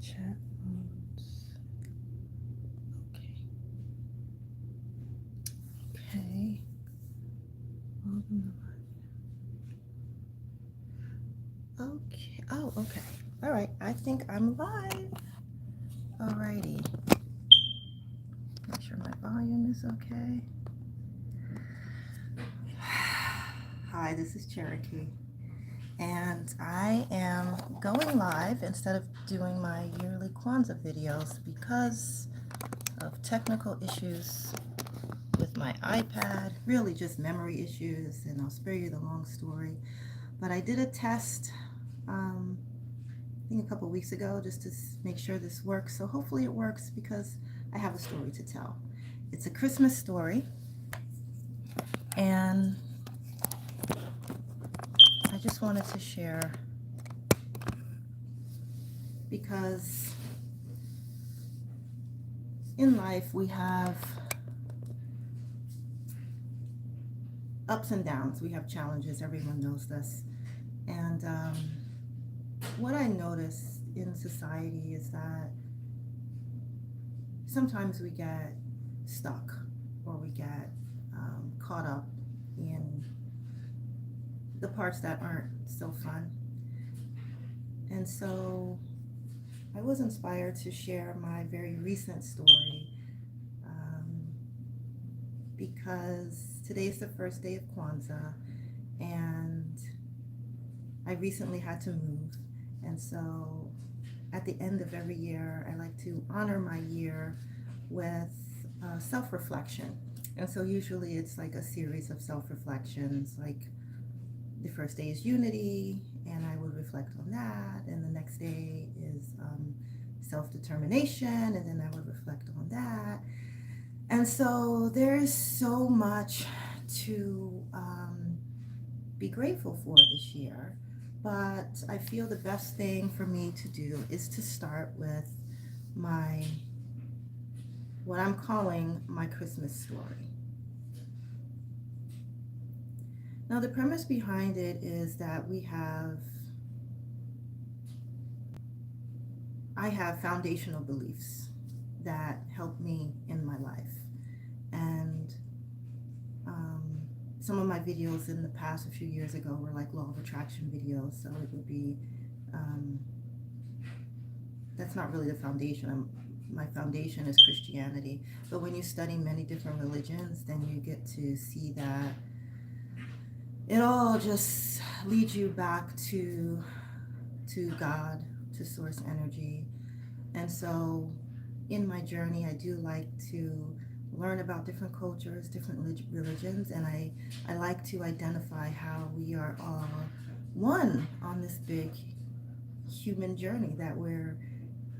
Chat modes. Okay. Okay. Welcome to live. Okay. Oh, okay. All right. I think I'm live. Alrighty. Make sure my volume is okay. Hi, this is Cherokee. And I am going live instead of doing my yearly Kwanzaa videos because of technical issues with my iPad, really just memory issues, and I'll spare you the long story. But I did a test, I think a couple weeks ago, just to make sure this works. So hopefully it works because I have a story to tell. It's a Christmas story, and I just wanted to share because in life we have ups and downs. We have challenges. Everyone knows this. And what I notice in society is that sometimes we get stuck or we get caught up in the parts that aren't so fun. And so I was inspired to share my very recent story because today's the first day of Kwanzaa, and I recently had to move. And so at the end of every year, I like to honor my year with self-reflection. And so usually it's like a series of self-reflections, like the first day is unity, and I would reflect on that. And the next day is self-determination, and then I would reflect on that. And so there's so much to be grateful for this year. But I feel the best thing for me to do is to start with my, what I'm calling my Christmas story. Now, the premise behind it is that I have foundational beliefs that help me in my life. And some of my videos in the past, a few years ago, were like law of attraction videos. So it would be, that's not really the foundation. My foundation is Christianity. But when you study many different religions, then you get to see that it all just leads you back to God, to source energy. And so in my journey, I do like to learn about different cultures, different religions, and I like to identify how we are all one on this big human journey that we're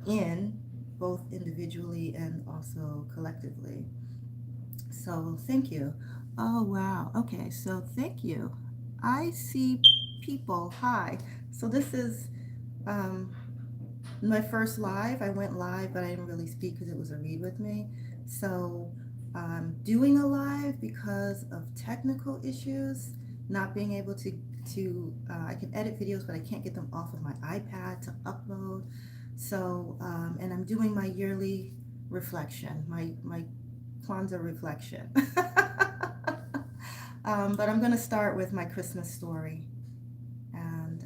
in, both individually and also collectively. So thank you. Oh, wow. Okay, so thank you. I see people. Hi. So this is um, my first live. I went live, but I didn't really speak because it was a read with me. So doing a live because of technical issues, not being able I can edit videos, but I can't get them off of my iPad to upload. So, and I'm doing my yearly reflection, my Kwanzaa reflection. But I'm going to start with my Christmas story. And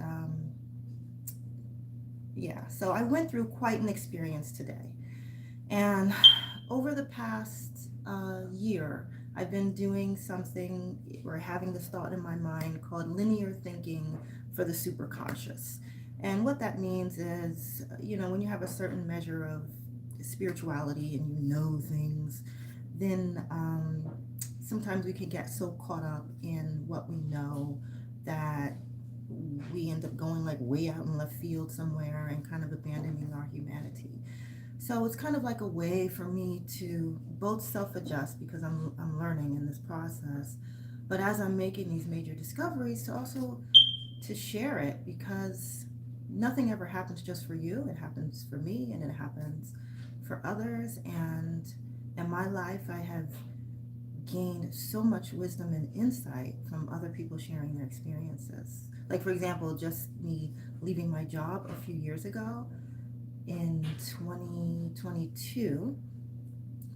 yeah, so I went through quite an experience today. And over the past year, I've been doing something or having this thought in my mind called linear thinking for the superconscious. And what that means is, when you have a certain measure of spirituality and you know things, then sometimes we can get so caught up in what we know that we end up going like way out in left field somewhere and kind of abandoning our humanity. So it's kind of like a way for me to both self-adjust because I'm learning in this process, but as I'm making these major discoveries, to also to share it because nothing ever happens just for you. It happens for me and it happens for others. And in my life, I have gained so much wisdom and insight from other people sharing their experiences. Like, for example, just me leaving my job a few years ago, in 2022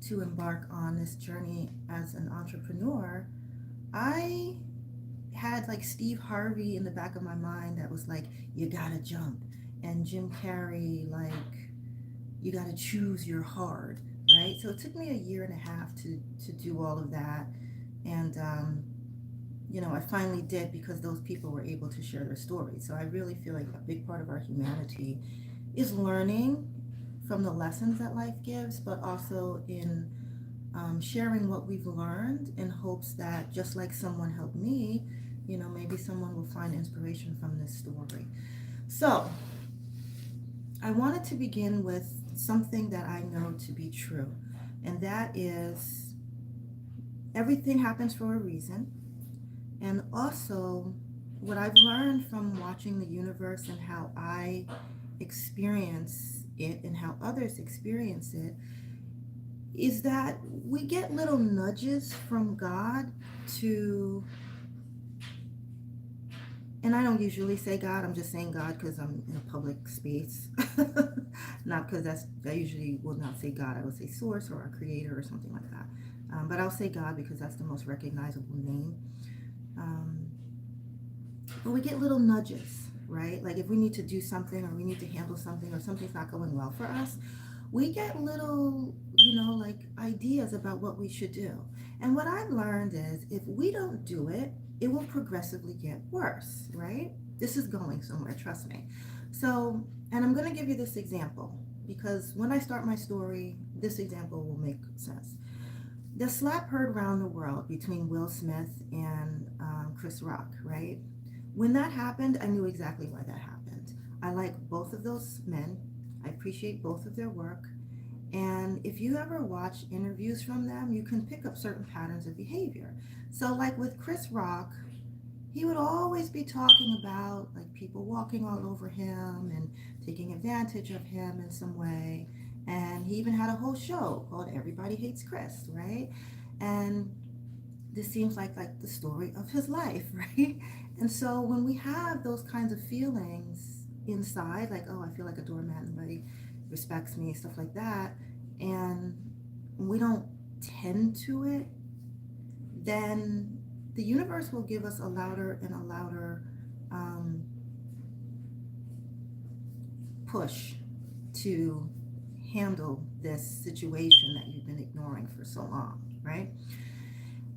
to embark on this journey as an entrepreneur, I had like Steve Harvey in the back of my mind that was like, you gotta jump. And Jim Carrey, like, you gotta choose your hard, right? So it took me a year and a half to do all of that. And, I finally did because those people were able to share their stories. So I really feel like a big part of our humanity is learning from the lessons that life gives, but also in sharing what we've learned in hopes that just like someone helped me, maybe someone will find inspiration from this story. So I wanted to begin with something that I know to be true, and that is everything happens for a reason. And also, what I've learned from watching the universe and how I experience it and how others experience it is that we get little nudges from God to, and I don't usually say God, I'm just saying God because I'm in a public space. Not because I usually will not say God, I will say source or a creator or something like that. But I'll say God because that's the most recognizable name. Um, but we get little nudges, right? Like if we need to do something or we need to handle something or something's not going well for us, we get little, like ideas about what we should do. And what I've learned is if we don't do it, it will progressively get worse, right? This is going somewhere, trust me. So, and I'm going to give you this example because when I start my story, this example will make sense. The slap heard around the world between Will Smith and Chris Rock, right? When that happened, I knew exactly why that happened. I like both of those men. I appreciate both of their work. And if you ever watch interviews from them, you can pick up certain patterns of behavior. So, like with Chris Rock, he would always be talking about like people walking all over him and taking advantage of him in some way. And he even had a whole show called Everybody Hates Chris, right? And this seems like the story of his life, right? And so when we have those kinds of feelings inside, like, oh, I feel like a doormat, nobody respects me, stuff like that, and we don't tend to it, then the universe will give us a louder and a louder push to handle this situation that you've been ignoring for so long, right?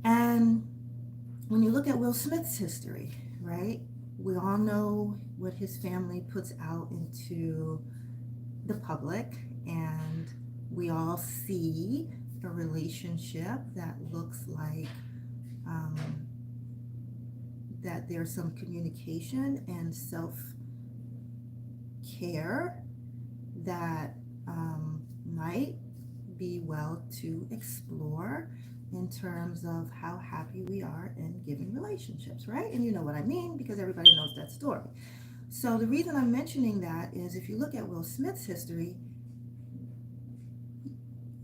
And when you look at Will Smith's history, right, we all know what his family puts out into the public, and we all see a relationship that looks like that there's some communication and self-care that might be well to explore in terms of how happy we are in giving relationships, right? And you know what I mean because everybody knows that story. So the reason I'm mentioning that is if you look at Will Smith's history,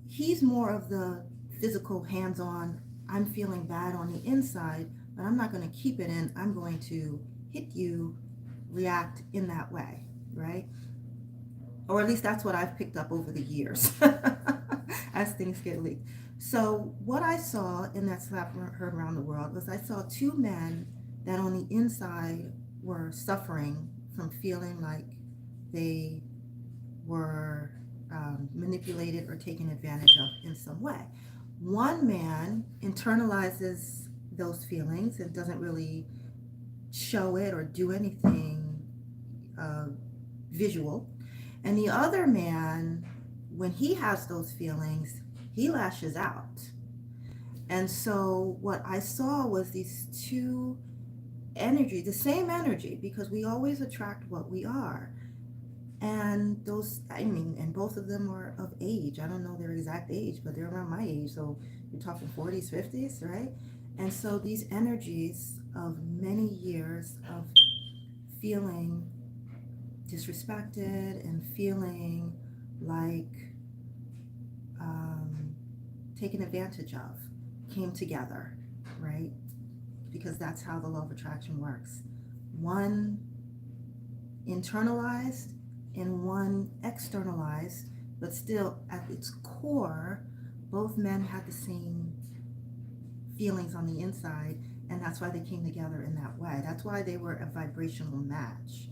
he's more of the physical, hands-on, I'm feeling bad on the inside, but I'm not going to keep it in. I'm going to hit you, react in that way, right? Or at least that's what I've picked up over the years as things get leaked. So what I saw in that slap heard around the world was I saw two men that on the inside were suffering from feeling like they were manipulated or taken advantage of in some way. One man internalizes those feelings and doesn't really show it or do anything visual. And the other man, when he has those feelings, he lashes out. And so what I saw was these two energies, the same energy, because we always attract what we are. And those, I mean, and both of them are of age. I don't know their exact age, but they're around my age. So you're talking 40s, 50s, right? And so these energies of many years of feeling disrespected and feeling like taken advantage of came together, right? Because that's how the law of attraction works. One internalized and one externalized, but still at its core, both men had the same feelings on the inside, and that's why they came together in that way. That's why they were a vibrational match.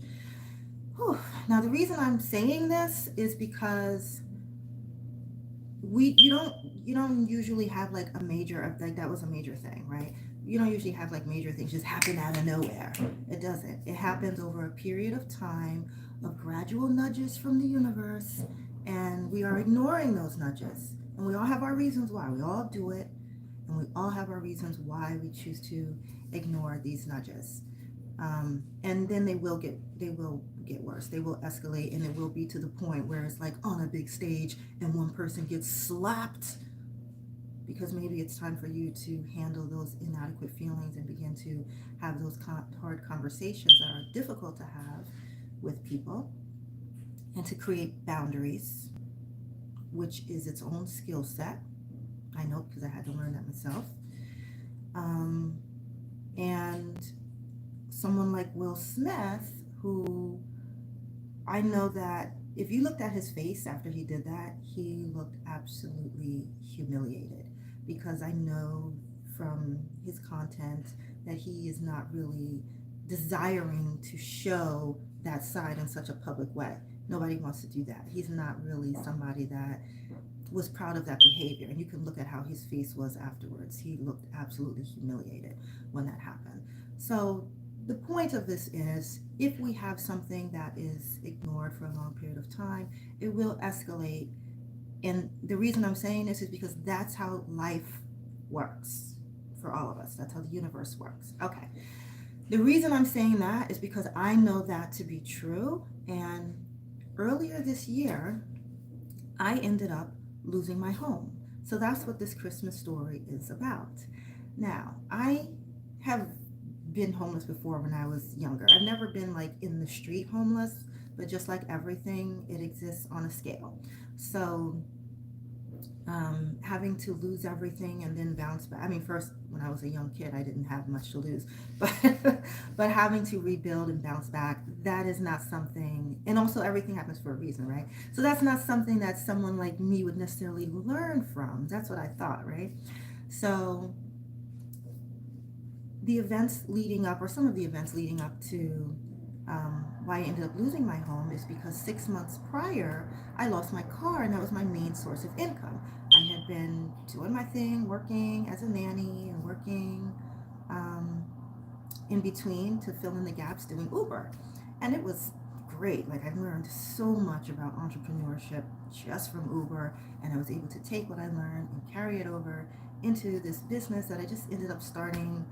Whew. Now, the reason I'm saying this is because we you don't usually have like a major, like that was a major thing, right? You don't usually have like major things just happen out of nowhere. It doesn't. It happens over a period of time of gradual nudges from the universe, and we are ignoring those nudges. And we all have our reasons why. We all do it, and we all have our reasons why we choose to ignore these nudges. And then they will get worse. They will escalate, and it will be to the point where it's like on a big stage, and one person gets slapped because maybe it's time for you to handle those inadequate feelings and begin to have those hard conversations that are difficult to have with people, and to create boundaries, which is its own skill set. I know because I had to learn that myself. And someone like Will Smith, who I know that if you looked at his face after he did that, he looked absolutely humiliated, because I know from his content that he is not really desiring to show that side in such a public way. Nobody wants to do that. He's not really somebody that was proud of that behavior. And you can look at how his face was afterwards. He looked absolutely humiliated when that happened. So the point of this is, if we have something that is ignored for a long period of time, it will escalate. And the reason I'm saying this is because that's how life works for all of us. That's how the universe works. Okay. The reason I'm saying that is because I know that to be true. And earlier this year, I ended up losing my home. So that's what this Christmas story is about. Now, I have been homeless before when I was younger. I've never been like in the street homeless, but just like everything, it exists on a scale. So having to lose everything and then bounce back. I mean, first, when I was a young kid, I didn't have much to lose, but but having to rebuild and bounce back, that is not something. And also, everything happens for a reason, right? So that's not something that someone like me would necessarily learn from. That's what I thought, right? So the events leading up, or some of the events leading up to why I ended up losing my home, is because 6 months prior, I lost my car, and that was my main source of income. I had been doing my thing, working as a nanny and working um, in between to fill in the gaps doing Uber. And it was great. Like, I learned so much about entrepreneurship just from Uber, and I was able to take what I learned and carry it over into this business that I just ended up starting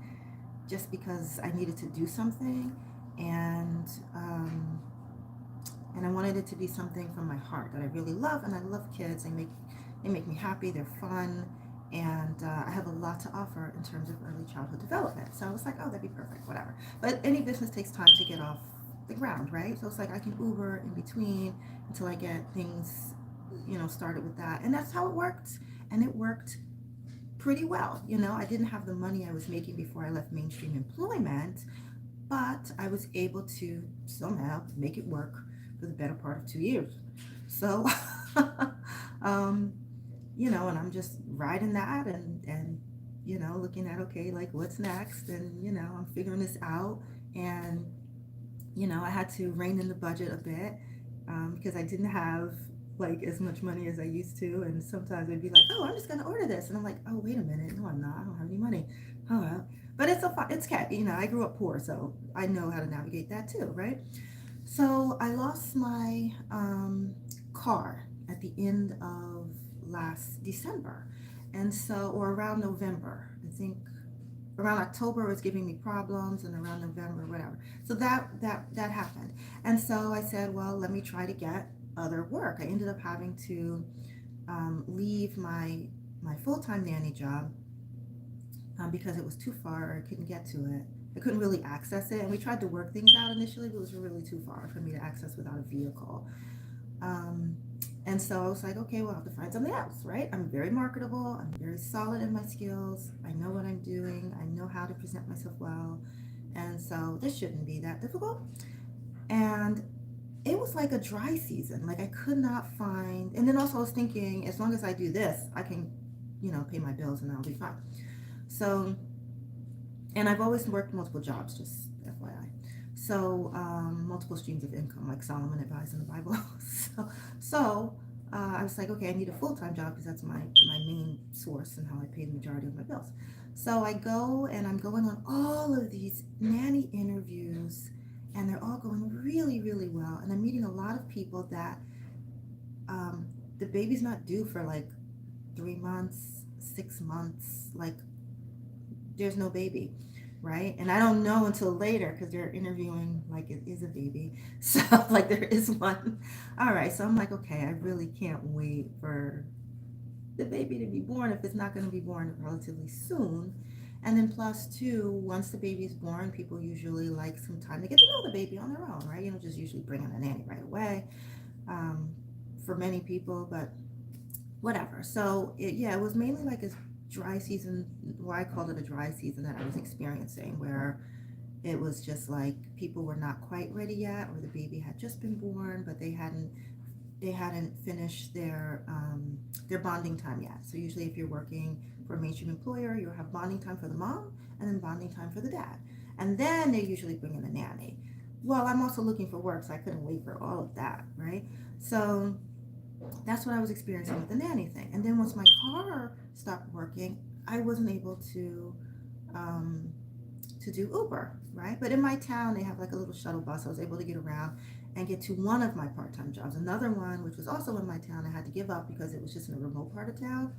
just because I needed to do something, and and I wanted it to be something from my heart that I really love. And I love kids. They make me happy. They're fun, and I have a lot to offer in terms of early childhood development. So I was like, oh, that'd be perfect, whatever. But any business takes time to get off the ground, right? So it's like I can Uber in between until I get things, started with that, and that's how it worked. And it worked pretty well. I didn't have the money I was making before I left mainstream employment, but I was able to somehow make it work for the better part of 2 years. So, um, and I'm just riding that, and looking at, okay, like, what's next, and I'm figuring this out. And I had to rein in the budget a bit, because I didn't have like as much money as I used to. And sometimes I'd be like, oh, I'm just gonna order this, and I'm like, oh, wait a minute, no, I'm not. I don't have any money. Oh well. But it's cat. I grew up poor, so I know how to navigate that too, right? So I lost my car at the end of last December, and so, or around November, I think. Around October was giving me problems, and around November, whatever. So that happened, and so I said, well, let me try to get other work. I ended up having to leave my full-time nanny job because it was too far. I couldn't get to it. I couldn't really access it, and we tried to work things out initially, but it was really too far for me to access without a vehicle. And so I was like, okay, well, I'll have to find something else, right? I'm very marketable. I'm very solid in my skills. I know what I'm doing. I know how to present myself well. And so this shouldn't be that difficult. And it was like a dry season. Like I could not find, and then also I was thinking, as long as I do this, I can, pay my bills and I'll be fine. So, and I've always worked multiple jobs, just FYI. So, multiple streams of income, like Solomon advised in the Bible. So, I was like, okay, I need a full time job because that's my main source and how I pay the majority of my bills. So I go and I'm going on all of these nanny interviews, and they're all going really, really well. And I'm meeting a lot of people that the baby's not due for like 3 months, 6 months. Like there's no baby, right? And I don't know until later because they're interviewing like it is a baby. So like there is one. All right, so I'm like, okay, I really can't wait for the baby to be born if it's not going to be born relatively soon. And then plus two, once the baby is born, people usually like some time to get to know the baby on their own, right? You don't just usually bring in a nanny right away um, for many people, but whatever. So yeah, it was mainly like a dry season, why I called it a dry season that I was experiencing, where it was just like people were not quite ready yet, or the baby had just been born, but they hadn't finished their bonding time yet. So usually, if you're working for a mainstream employer, you'll have bonding time for the mom and then bonding time for the dad, and then they usually bring in a nanny. Well, I'm also looking for work, so I couldn't wait for all of that, right? So that's what I was experiencing with the nanny thing. And then once my car stopped working, I wasn't able um, to do Uber, right? But in my town, they have like a little shuttle bus. I was able to get around and get to one of my part-time jobs. Another one, which was also in my town, I had to give up because it was just in a remote part of town.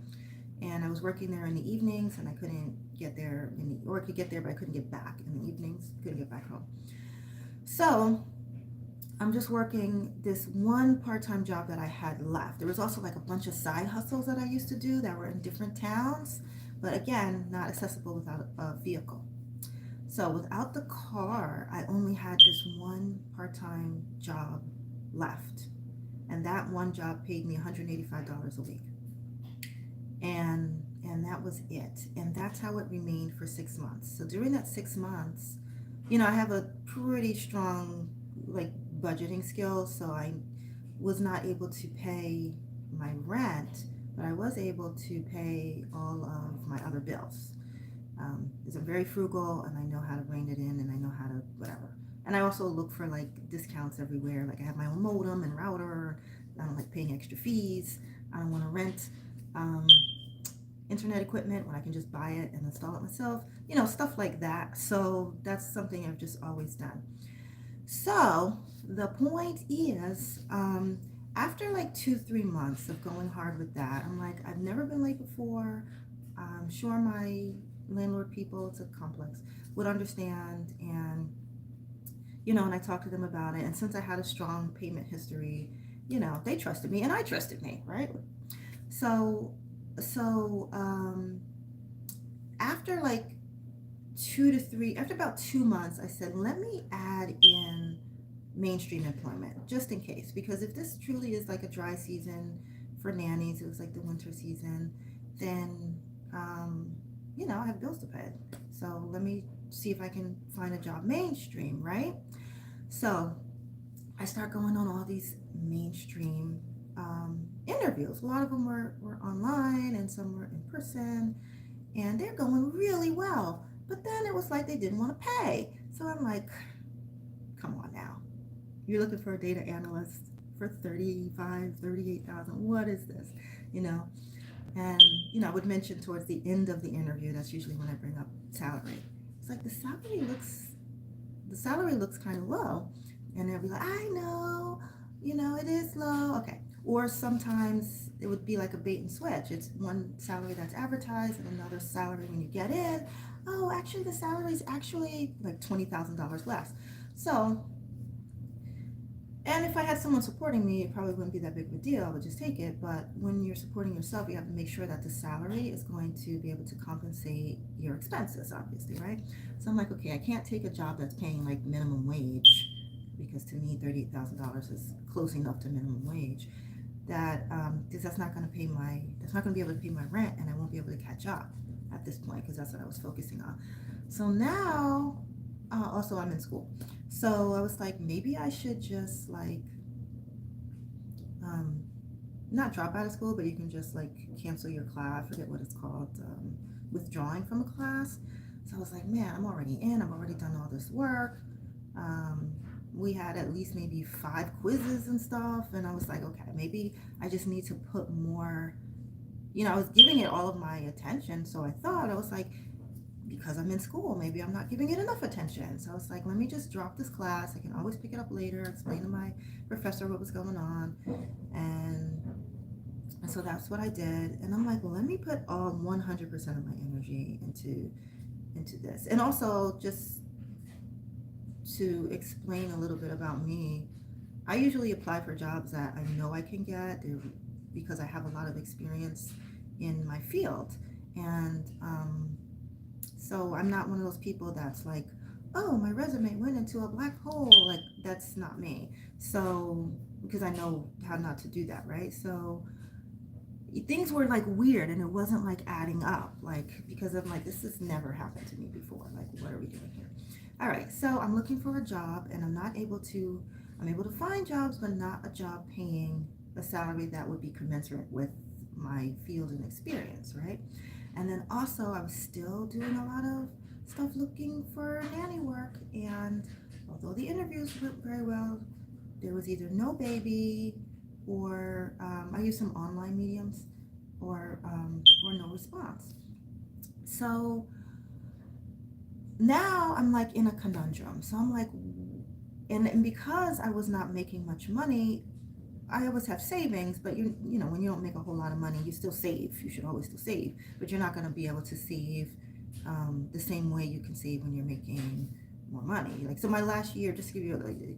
And I was working there in the evenings, and I couldn't get there or I could get there, but I couldn't get back in the evenings. Couldn't get back home. So I'm just working this one part-time job that I had left. There was also like a bunch of side hustles that I used to do that were in different towns, but again, not accessible without a vehicle. So without the car, I only had this one part-time job left. And that one job paid me $185 a week. And that was it. And that's how it remained for 6 months. So during that 6 months, I have a pretty strong like budgeting skills, so I was not able to pay my rent, but I was able to pay all of my other bills. Because I'm very frugal and I know how to rein it in and I know how to whatever. And I also look for like discounts everywhere. Like I have my own modem and router. I don't like paying extra fees. I don't want to rent um, internet equipment when I can just buy it and install it myself. Stuff like that. So that's something I've just always done. So the point is, after like 2, 3 months of going hard with that, I'm like, I've never been late before. I'm sure my landlord people, it's a complex, would understand. And I talked to them about it. And since I had a strong payment history, they trusted me and I trusted me, right? So after like after about 2 months, I said, let me add in mainstream employment just in case, because if this truly is like a dry season for nannies, it was like the winter season, then I have bills to pay. So let me see if I can find a job mainstream, right? So I start going on all these mainstream interviews. A lot of them were online and some were in person, and they're going really well. But then it was like they didn't want to pay. So I'm like, come on now. You're looking for a data analyst for 35, 38,000. What is this? And I would mention towards the end of the interview, that's usually when I bring up salary. It's like the salary looks kind of low. And they'll be like, I know, it is low. Okay. Or sometimes it would be like a bait and switch. It's one salary that's advertised and another salary when you get in. Oh, actually, the salary is actually like $20,000 less. So, and if I had someone supporting me, it probably wouldn't be that big of a deal. I would just take it. But when you're supporting yourself, you have to make sure that the salary is going to be able to compensate your expenses, obviously, right? So I'm like, okay, I can't take a job that's paying like minimum wage, because to me, $38,000 is close enough to minimum wage. Because that's not going to be able to pay my rent, and I won't be able to catch up at this point because that's what I was focusing on. So now, also I'm in school. So I was like, maybe I should just like, um, not drop out of school, but you can just like cancel your class. I forget what it's called, withdrawing from a class. So I was like, man, I'm already in. I've already done all this work. Um, we had at least maybe 5 quizzes and stuff, and I was like, okay, maybe I just need to put more. I was giving it all of my attention, so I was like, because I'm in school, maybe I'm not giving it enough attention. So I was like, let me just drop this class. I can always pick it up later, explain to my professor what was going on, and so that's what I did. And I'm like, well, let me put all 100% of my energy into this. And also, just to explain a little bit about me, I usually apply for jobs that I know I can get because I have a lot of experience in my field. And so I'm not one of those people that's like, oh, my resume went into a black hole. Like, that's not me. So, because I know how not to do that, right? So things were like weird and it wasn't like adding up, like, because I'm like, this has never happened to me before. Like, what are we doing here? All right, so I'm looking for a job and I'm able to find jobs, but not a job paying a salary that would be commensurate with my field and experience, right? And then also, I was still doing a lot of stuff looking for nanny work. And although the interviews went very well, there was either no baby, or I used some online mediums, or no response. So now I'm like in a conundrum. So I'm like, and because I was not making much money, I always have savings, but when you don't make a whole lot of money, you still save. You should always still save, but you're not going to be able to save the same way you can save when you're making more money. Like, so my last year, just to give you like a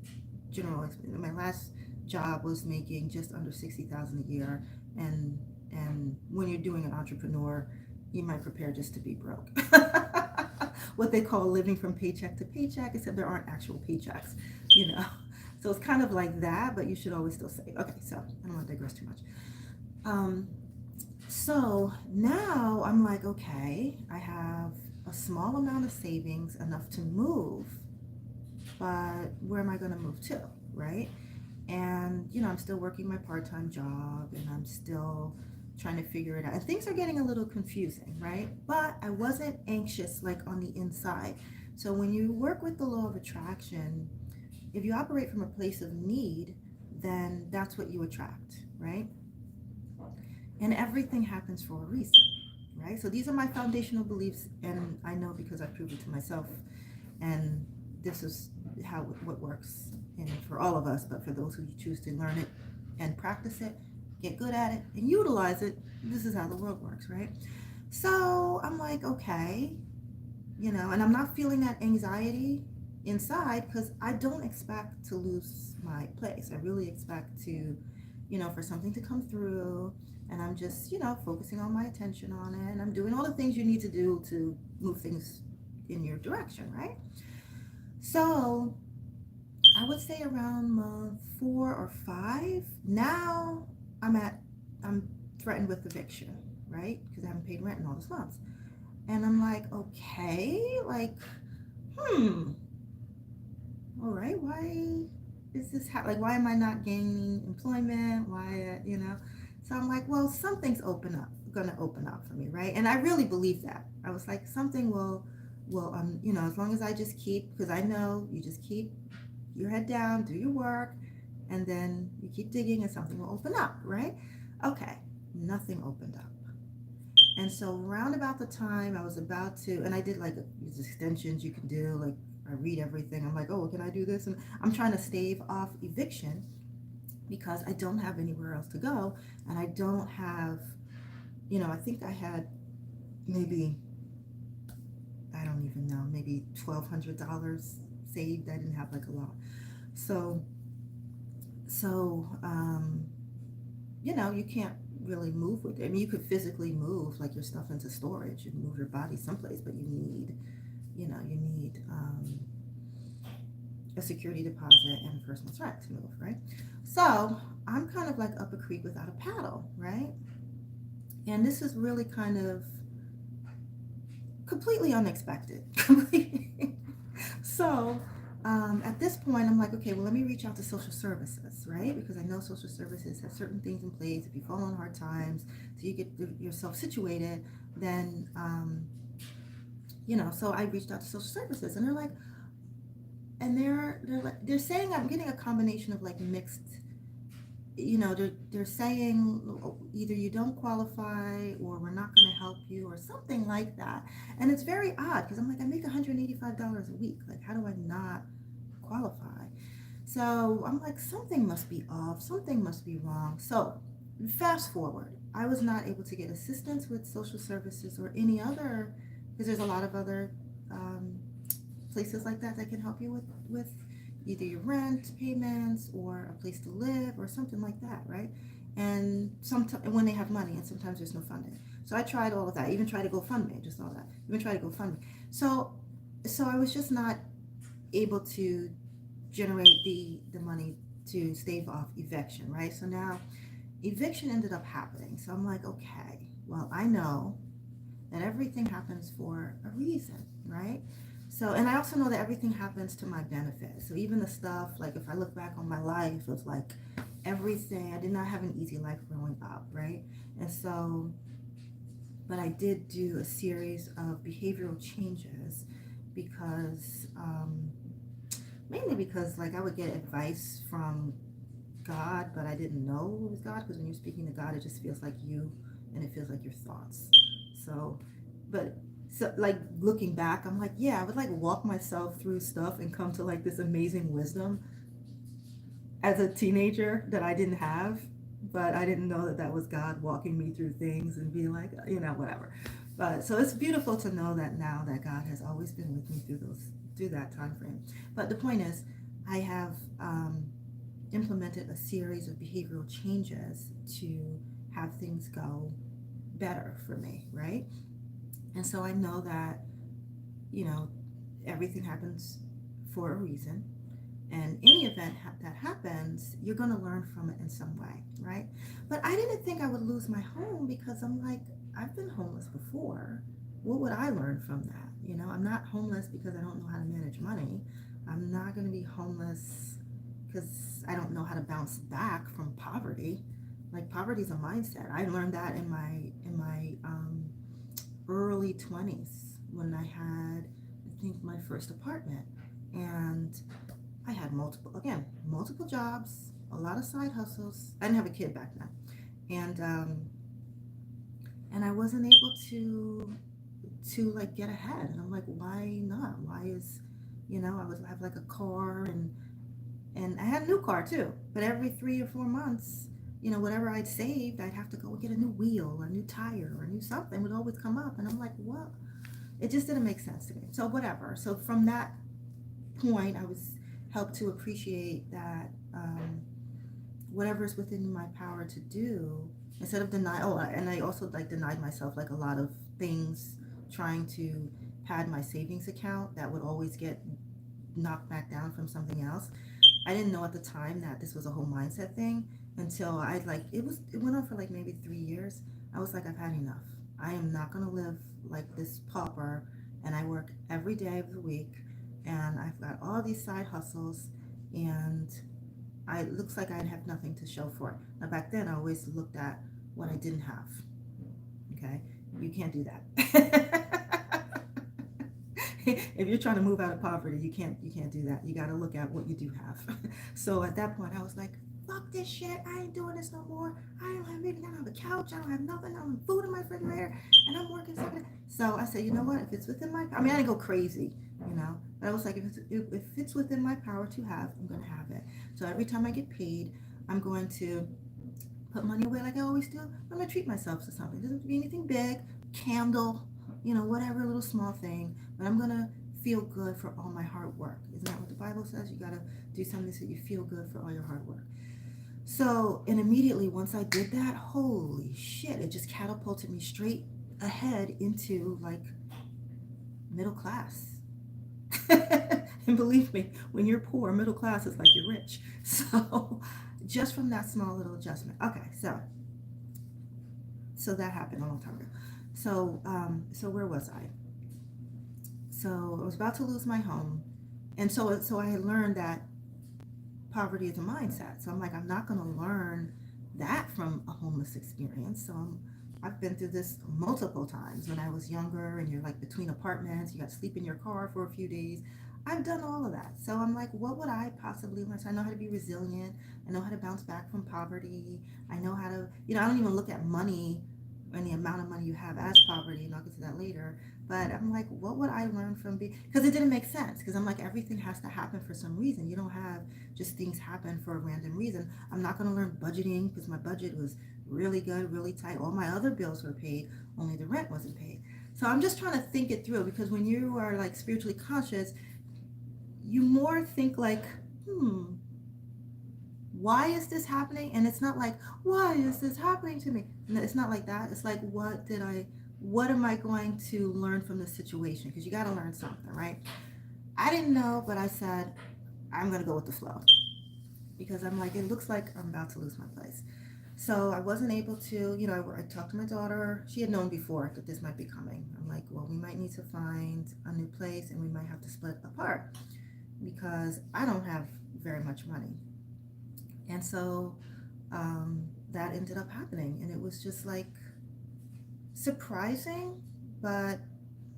general, my last job was making just under 60,000 a year, and when you're doing an entrepreneur, you might prepare just to be broke. What they call living from paycheck to paycheck, except there aren't actual paychecks, you know. So it's kind of like that, but you should always still save. Okay, so I don't want to digress too much. Um, so now I'm like, okay, I have a small amount of savings, enough to move, but where am I going to move to, right? And I'm still working my part-time job, and I'm still trying to figure it out. And things are getting a little confusing, right? But I wasn't anxious like on the inside. So when you work with the law of attraction, if you operate from a place of need, then that's what you attract, right? And everything happens for a reason, right? So these are my foundational beliefs, and I know because I've proved it to myself, and this is what works, and for all of us, but for those who choose to learn it and practice it, get good at it, and utilize it, this is how the world works, right? So I'm like, okay, and I'm not feeling that anxiety inside because I don't expect to lose my place. I really expect to, for something to come through, and I'm just, focusing all my attention on it, and I'm doing all the things you need to do to move things in your direction, right? So I would say around month 4 or 5. Now I'm threatened with eviction, right? Because I haven't paid rent in all this months. And I'm like, okay, like, all right, why is this like, why am I not gaining employment? Why, So I'm like, well, something's gonna open up for me, right? And I really believe that. I was like, something will, as long as I just because I know you just keep your head down, do your work, and then you keep digging and something will open up, right? Okay, nothing opened up. And so round about the time I was about to, and I did like these extensions you can do, like I read everything. I'm like, oh, can I do this? And I'm trying to stave off eviction because I don't have anywhere else to go. And I don't have, I think I had maybe, I don't even know, maybe $1,200 saved. I didn't have like a lot. So, you can't really move with it. I mean, you could physically move like your stuff into storage and move your body someplace, but you need a security deposit and a personal rent to move, right? So I'm kind of like up a creek without a paddle, right? And this is really kind of completely unexpected. So At this point, I'm like, okay, well, let me reach out to social services, right? Because I know social services have certain things in place. If you fall on hard times, so you get yourself situated, then, so I reached out to social services, and they're like, and they're saying I'm getting a combination of like mixed, they're saying either you don't qualify or we're not going to help you or something like that. And it's very odd because I'm like, I make $185 a week. Like, how do I not qualify? So I'm like, something must be off, something must be wrong. So fast forward, I was not able to get assistance with social services or any other, because there's a lot of other um, places like that can help you with either your rent payments or a place to live or something like that, right? And sometimes when they have money, and sometimes there's no funding. So I tried all of that. I even tried to GoFundMe, just all that. Even tried to GoFundMe. So I was just not able to generate the money to stave off eviction, right? So now eviction ended up happening. So I'm like, okay, well, I know that everything happens for a reason, right? So, and I also know that everything happens to my benefit. So even the stuff, like if I look back on my life, of like everything, I did not have an easy life growing up, right? And so, but I did do a series of behavioral changes because, mainly because like I would get advice from God, but I didn't know it was God, because when you're speaking to God, it just feels like you, and it feels like your thoughts. So, but so like looking back, I'm like, yeah, I would like walk myself through stuff and come to like this amazing wisdom as a teenager that I didn't have, but I didn't know that that was God walking me through things and being like, whatever. But so it's beautiful to know that now that God has always been with me through that time frame. But the point is, I have implemented a series of behavioral changes to have things go better for me, right? And so I know that, you know, everything happens for a reason. And any event that happens, you're going to learn from it in some way, right? But I didn't think I would lose my home, because I'm like, I've been homeless before. What would I learn from that? I'm not homeless because I don't know how to manage money. I'm not going to be homeless because I don't know how to bounce back from poverty. Like, poverty is a mindset. I learned that in my early 20s, when I had, I think, my first apartment. And I had multiple jobs, a lot of side hustles. I didn't have a kid back then. And I wasn't able to like get ahead. And I'm like, why not? Why is, I have like a car, and I had a new car too. But every 3 or 4 months, whatever I'd saved, I'd have to go and get a new wheel, or a new tire, or a new something would always come up. And I'm like, what? It just didn't make sense to me. So whatever. So from that point, I was helped to appreciate that whatever is within my power to do, instead of deny. Oh, and I also like denied myself like a lot of things, trying to pad my savings account that would always get knocked back down from something else. I didn't know at the time that this was a whole mindset thing, until I like it went on for like maybe 3 years. I was like, I've had enough. I am not going to live like this pauper, and I work every day of the week, and I've got all these side hustles, and it looks like I'd have nothing to show for it. Now back then, I always looked at what I didn't have. Okay, you can't do that. If you're trying to move out of poverty, you can't do that. You got to look at what you do have. So at that point, I was like, fuck this shit. I ain't doing this no more. I don't have a couch. I don't have nothing. I don't have food in my refrigerator, and I'm working something. So I said, you know what? If it's within my, I mean, I didn't go crazy, but I was like, if it's within my power to have, I'm gonna have it. So every time I get paid, I'm going to put money away like I always do. I'm gonna treat myself to something. It doesn't have to be anything big, candle, whatever little small thing, but I'm gonna feel good for all my hard work. Isn't that what the Bible says? You gotta do something so you feel good for all your hard work. So, and immediately once I did that, holy shit, it just catapulted me straight ahead into like middle class. And believe me, when you're poor, middle class is like you're rich. So, just from that small little adjustment. Okay, so that happened a long time ago. So where was I? So I was about to lose my home, And so I learned that poverty is a mindset. So I'm like, I'm not going to learn that from a homeless experience. So I've been through this multiple times when I was younger, and you're like between apartments, you got to sleep in your car for a few days. I've done all of that. So I'm like, what would I possibly learn? So I know how to be resilient. I know how to bounce back from poverty. I know how to, I don't even look at money and the amount of money you have as poverty, and I'll get to that later. But I'm like, what would I learn from being, because it didn't make sense. Because I'm like, everything has to happen for some reason. You don't have just things happen for a random reason. I'm not going to learn budgeting because my budget was really good, really tight. All my other bills were paid, only the rent wasn't paid. So I'm just trying to think it through, because when you are like spiritually conscious, you more think like, why is this happening? And it's not like, why is this happening to me? No, it's not like that. It's like, what am I going to learn from this situation? Because you got to learn something, right? I didn't know, but I said, I'm going to go with the flow, because I'm like, it looks like I'm about to lose my place. So I wasn't able to, I talked to my daughter. She had known before that this might be coming. I'm like, well, we might need to find a new place, and we might have to split apart because I don't have very much money. And so that ended up happening. And it was just like surprising, but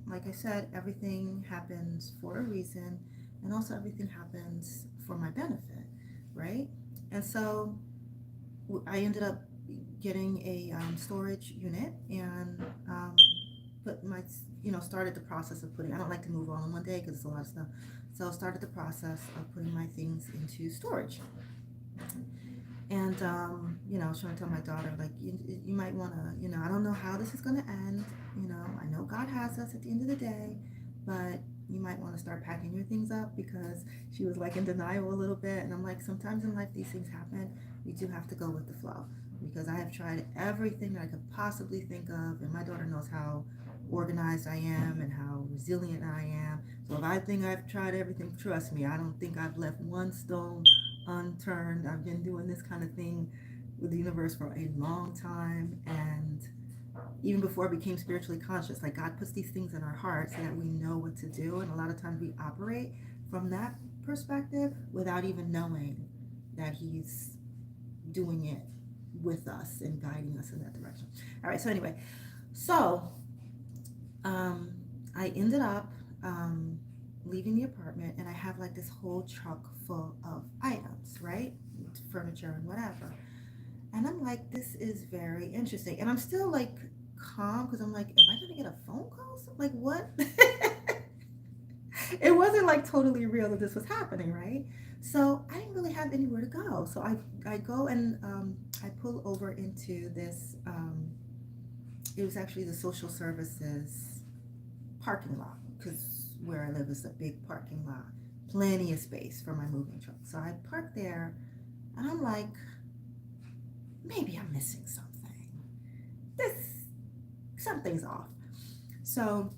like I said, everything happens for a reason, and also everything happens for my benefit, right? And so I ended up getting a storage unit, and put my, started the process of putting. I don't like to move all in one day because it's a lot of stuff. So started the process of putting my things into storage. And I was trying to tell my daughter, like, you might want to, I don't know how this is going to end. I know God has us at the end of the day, but you might want to start packing your things up, because she was like in denial a little bit. And I'm like, sometimes in life these things happen. We do have to go with the flow, because I have tried everything that I could possibly think of, and my daughter knows how organized I am and how resilient I am. So if I think I've tried everything, trust me, I don't think I've left one stone unturned. I've been doing this kind of thing with the universe for a long time, and even before I became spiritually conscious, like God puts these things in our hearts so that we know what to do, and a lot of times we operate from that perspective without even knowing that He's doing it with us and guiding us in that direction. All right, so anyway, so um, I ended up leaving the apartment, and I have like this whole truck full of items, right? Furniture and whatever. And I'm like, this is very interesting. And I'm still like calm, because I'm like, am I going to get a phone call? So, like, what? It wasn't like totally real that this was happening, right? So I didn't really have anywhere to go. So I go, and I pull over into this, it was actually the social services parking lot, because where I live is a big parking lot, plenty of space for my moving truck. So I parked there, and I'm like, maybe I'm missing something. This Something's off. So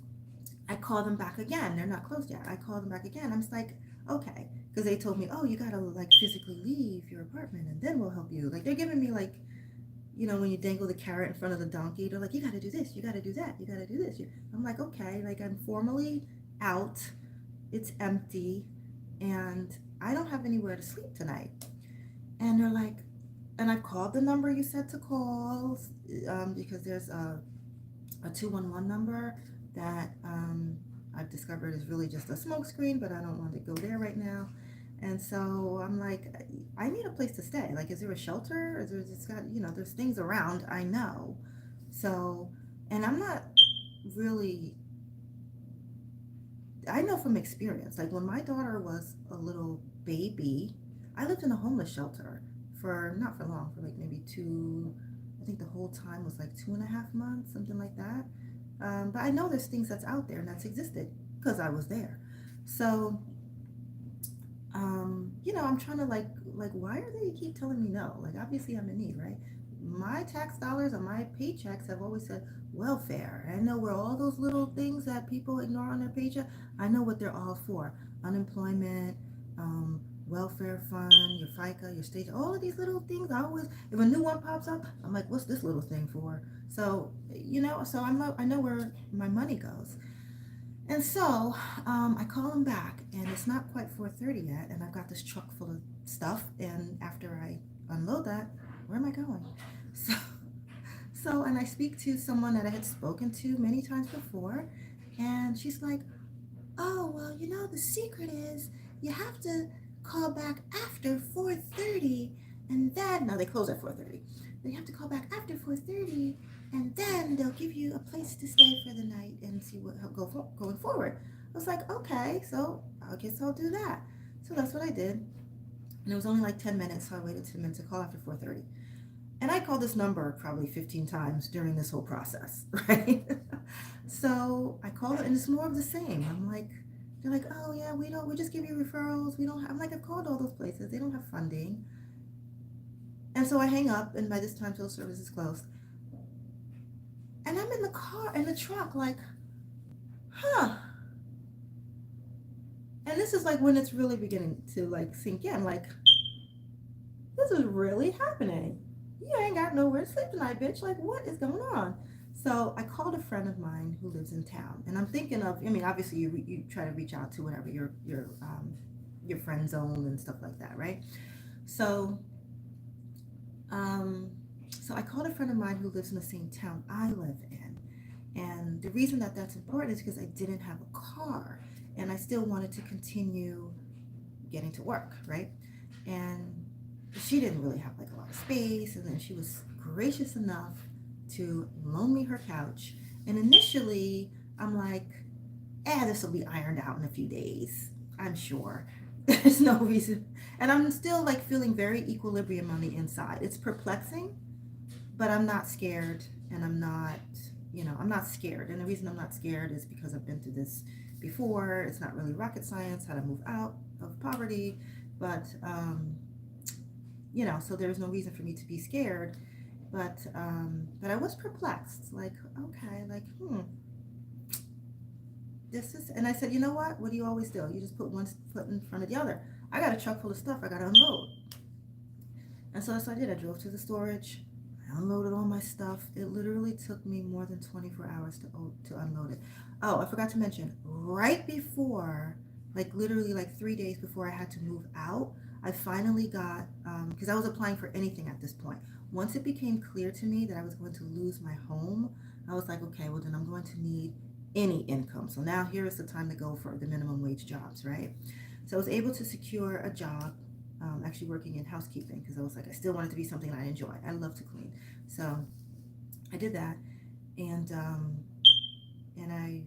I call them back again. They're not closed yet. I call them back again. I'm just like, okay, because they told me, oh, you gotta like physically leave your apartment, and then we'll help you. Like, they're giving me like, when you dangle the carrot in front of the donkey, they're like, you got to do this, you got to do that, you got to do this. I'm like, okay, like I'm formally out, it's empty, and I don't have anywhere to sleep tonight. And they're like, and I've called the number you said to call, because there's a 211 number that I've discovered is really just a smoke screen, but I don't want to go there right now. And so I'm like, I need a place to stay. Like, is there a shelter? Is there just got, there's things around, I know. So, and I'm not really, I know from experience, like when my daughter was a little baby, I lived in a homeless shelter for not for long, for like maybe I think the whole time was like 2.5 months, something like that. But I know there's things that's out there and that's existed because I was there. So I'm trying to like why are they keep telling me no? Like, obviously I'm in need, right? My tax dollars and my paychecks have always said welfare. I know where all those little things that people ignore on their paycheck, I know what they're all for. Unemployment, welfare fund, your FICA, your state, all of these little things. I always, if a new one pops up, I'm like, what's this little thing for? So, so I know where my money goes. And so I call him back, and it's not quite 4:30 yet, and I've got this truck full of stuff. And after I unload that, where am I going? So, and I speak to someone that I had spoken to many times before, and she's like, "Oh, well, the secret is you have to call back after 4:30, and then no, they close at 4:30. Then you have to call back after 4:30, and then they'll give you a place to stay for the night and see what going forward." I was like, "Okay, so I guess I'll do that." So that's what I did, and it was only like 10 minutes, so I waited 10 minutes to call after 4:30. And I called this number probably 15 times during this whole process, right? So I called it, and it's more of the same. I'm like, they're like, "Oh yeah, we just give you referrals. We don't." I'm like, "I've called all those places. They don't have funding." And so I hang up, and by this time, field service is closed. And I'm in the car, in the truck, like, huh. And this is like when it's really beginning to like sink in, like, this is really happening. You ain't got nowhere to sleep tonight, bitch. Like, what is going on? So I called a friend of mine who lives in town, and I'm thinking of. I mean, obviously, you try to reach out to whatever your friend zone and stuff like that, right? So um, so I called a friend of mine who lives in the same town I live in, and the reason that that's important is because I didn't have a car, and I still wanted to continue getting to work, right? And she didn't really have like a lot of space, and then she was gracious enough to loan me her couch. And initially I'm like, this will be ironed out in a few days, I'm sure. There's no reason. And I'm still like feeling very equilibrium on the inside. It's perplexing, but I'm not scared. And I'm not scared. And the reason I'm not scared is because I've been through this before. It's not really rocket science how to move out of poverty, but so there's no reason for me to be scared. But I was perplexed, like, okay, like, this is. And I said, you know what do you always do? You just put one foot in front of the other. I got a truck full of stuff I got to unload. And so that's what I did. I drove to the storage, I unloaded all my stuff. It literally took me more than 24 hours to unload it. Oh, I forgot to mention, right before, like literally like 3 days before I had to move out, I finally got, because I was applying for anything at this point. Once it became clear to me that I was going to lose my home, I was like, okay, well then I'm going to need any income. So now here is the time to go for the minimum wage jobs, right? So I was able to secure a job, actually working in housekeeping, because I was like, I still want it to be something I enjoy. I love to clean. So I did that, and I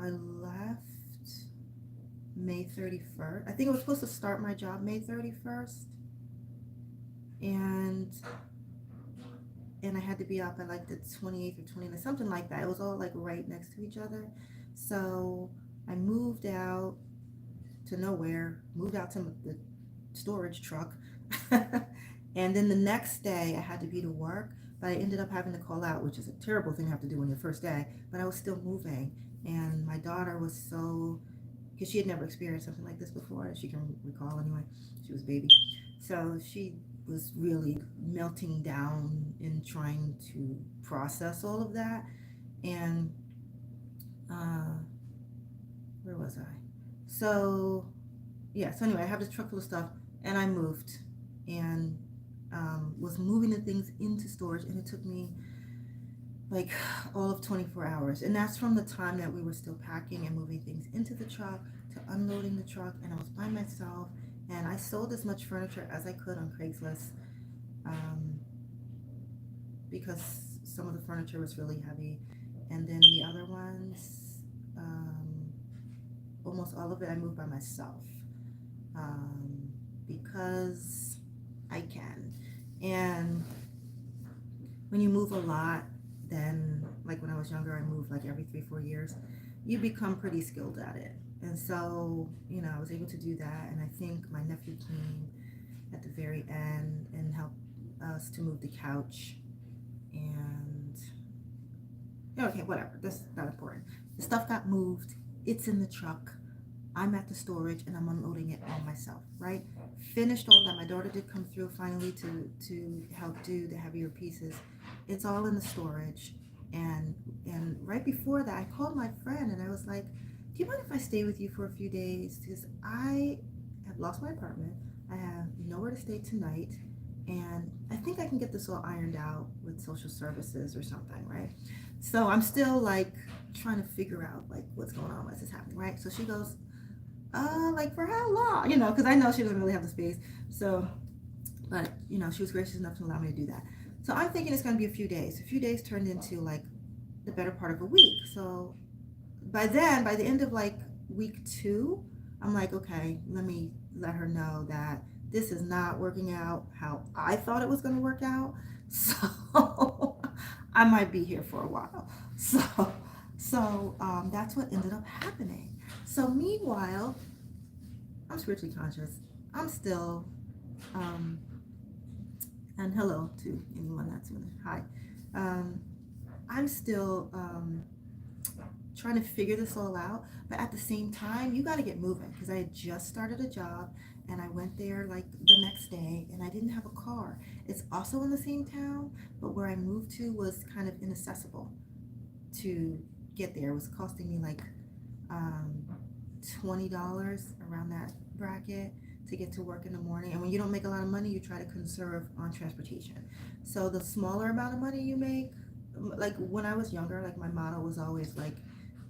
left May 31st. I think I was supposed to start my job May 31st, and I had to be up at like the 28th or 29th, something like that. It was all like right next to each other. So I moved out to nowhere, moved out to the storage truck. And then the next day I had to be to work, but I ended up having to call out, which is a terrible thing to have to do on your first day, but I was still moving. And my daughter was so, because she had never experienced something like this before, as she can recall anyway. She was a baby. So she was really melting down in trying to process all of that. And where was I? So yeah, so anyway, I have this truck full of stuff, and I moved, and was moving the things into storage, and it took me like all of 24 hours. And that's from the time that we were still packing and moving things into the truck to unloading the truck. And I was by myself, and I sold as much furniture as I could on Craigslist, because some of the furniture was really heavy. And then the other ones, almost all of it I moved by myself, because I can. And when you move a lot, then like when I was younger, I moved like every 3-4 years, you become pretty skilled at it. And so I was able to do that. And I think my nephew came at the very end and helped us to move the couch. And okay, whatever, that's not important. The stuff got moved, it's in the truck, I'm at the storage, and I'm unloading it all myself, right? Finished all that. My daughter did come through finally to help do the heavier pieces. It's all in the storage. And right before that, I called my friend, and I was like, do you mind if I stay with you for a few days? Because I have lost my apartment. I have nowhere to stay tonight. And I think I can get this all ironed out with social services or something, right? So I'm still like trying to figure out like what's going on, what's this happening, right? So she goes, like for how long? Because I know she doesn't really have the space. So, but she was gracious enough to allow me to do that. So I'm thinking it's going to be a few days. A few days turned into like the better part of a week. So by the end of like week 2, I'm like, okay, let me let her know that this is not working out how I thought it was going to work out. So I might be here for a while. So that's what ended up happening. So meanwhile, I'm spiritually conscious. I'm still, um, and hello to anyone that's in there. Hi. Um, I'm still trying to figure this all out, but at the same time you got to get moving, because I had just started a job and I went there like the next day and I didn't have a car. It's also in the same town, but where I moved to was kind of inaccessible to get there. It was costing me like um, $20 around that bracket to get to work in the morning. And when you don't make a lot of money, you try to conserve on transportation. So the smaller amount of money you make, like when I was younger, like my motto was always like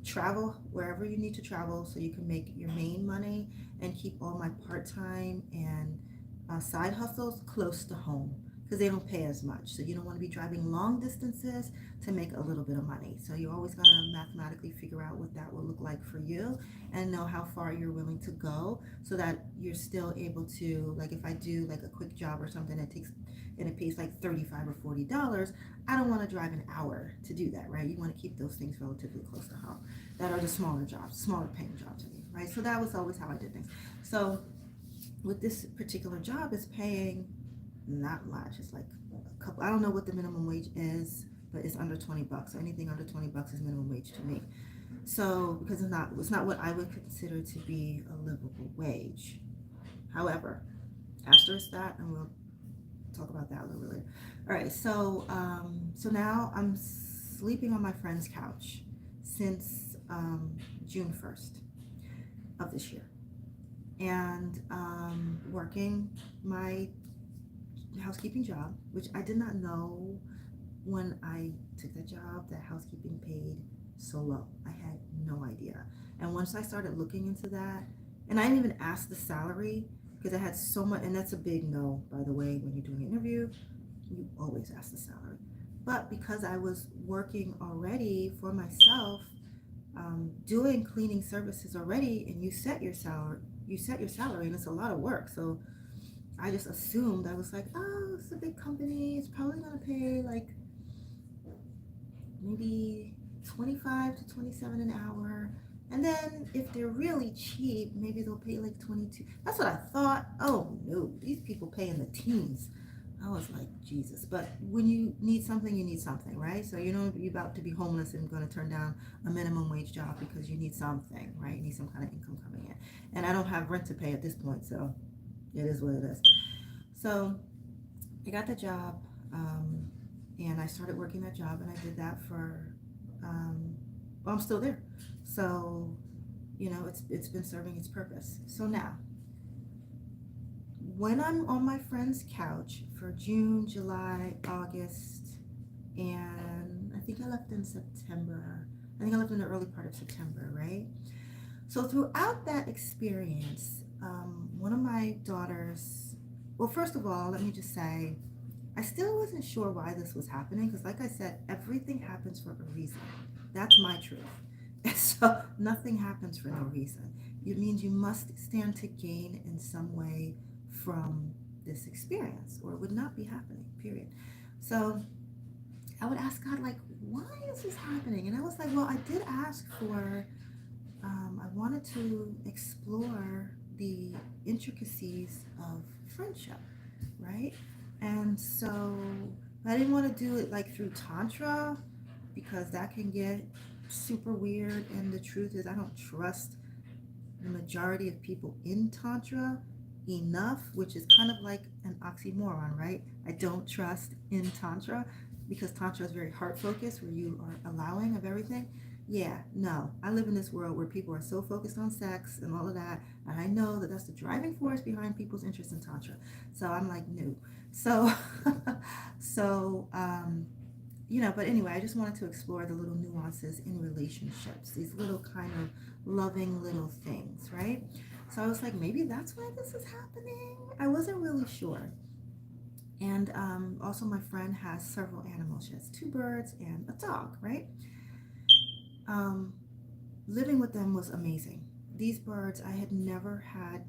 travel wherever you need to travel so you can make your main money, and keep all my part-time and side hustles close to home, because they don't pay as much. So you don't want to be driving long distances to make a little bit of money. So you're always going to mathematically figure out what that will look like for you and know how far you're willing to go, so that you're still able to, like if I do like a quick job or something that takes and it pays like $35 or $40, I don't want to drive an hour to do that, right? You want to keep those things relatively close to home. That are the smaller jobs, smaller paying jobs to me, right? So that was always how I did things. So with this particular job, is paying not much. It's like a couple, I don't know what the minimum wage is, but it's under $20. So anything under $20 is minimum wage to me. So because it's not what I would consider to be a livable wage. However, asterisk that, and we'll talk about that a little bit later. All right, so now I'm sleeping on my friend's couch since June 1st of this year, and working my housekeeping job, which I did not know when I took that job that housekeeping paid so low. I had no idea. And once I started looking into that, and I didn't even ask the salary, because I had so much, and that's a big no, by the way, when you're doing an interview, you always ask the salary. But because I was working already for myself, doing cleaning services already, and you set your salary, and it's a lot of work. So I just assumed, I was like, oh, it's a big company, it's probably gonna pay like maybe 25 to 27 an hour. And then if they're really cheap, maybe they'll pay like 22. That's what I thought. Oh no, these people pay in the teens. I was like, Jesus. But when you need something, you need something, right? So you're about to be homeless and going to turn down a minimum wage job because you need something, right? You need some kind of income coming in. And I don't have rent to pay at this point, so it is what it is. So I got the job, and I started working that job, and I did that for, well, I'm still there. So, it's been serving its purpose. So now, when I'm on my friend's couch for June, July, August, and I think I left in September. I think I left in the early part of September, right? So throughout that experience, one of my daughters, well, first of all, let me just say, I still wasn't sure why this was happening, because like I said, everything happens for a reason. That's my truth. So nothing happens for no reason. It means you must stand to gain in some way from this experience, or it would not be happening, period. So I would ask God, like, why is this happening? And I was like, well, I did ask for, I wanted to explore the intricacies of friendship, right? And so I didn't want to do it like through Tantra, because that can get super weird. And the truth is, I don't trust the majority of people in Tantra enough, which is kind of like an oxymoron, right? I don't trust in Tantra, because Tantra is very heart focused, where you are allowing of everything. Yeah, no. I live in this world where people are so focused on sex and all of that, and I know that that's the driving force behind people's interest in tantra. So I'm like, no. So, so but anyway, I just wanted to explore the little nuances in relationships, these little kind of loving little things, right? So I was like, maybe that's why this is happening. I wasn't really sure. And also, my friend has several animals. She has two birds and a dog, right? Um, Living with them was amazing. These birds, I had never had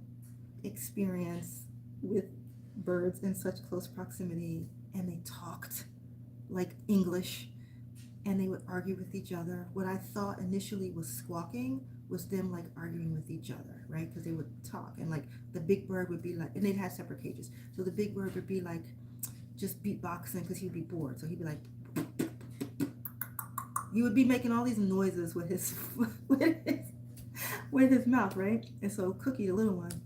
experience with birds in such close proximity, and they talked like English, and they would argue with each other. What I thought initially was squawking was them like arguing with each other, right? Because they would talk, and like the big bird would be like, and they'd have separate cages. So the big bird would be like just beatboxing because he'd be bored. So he'd be like, he would be making all these noises with his with his mouth, right? And so Cookie, the little one,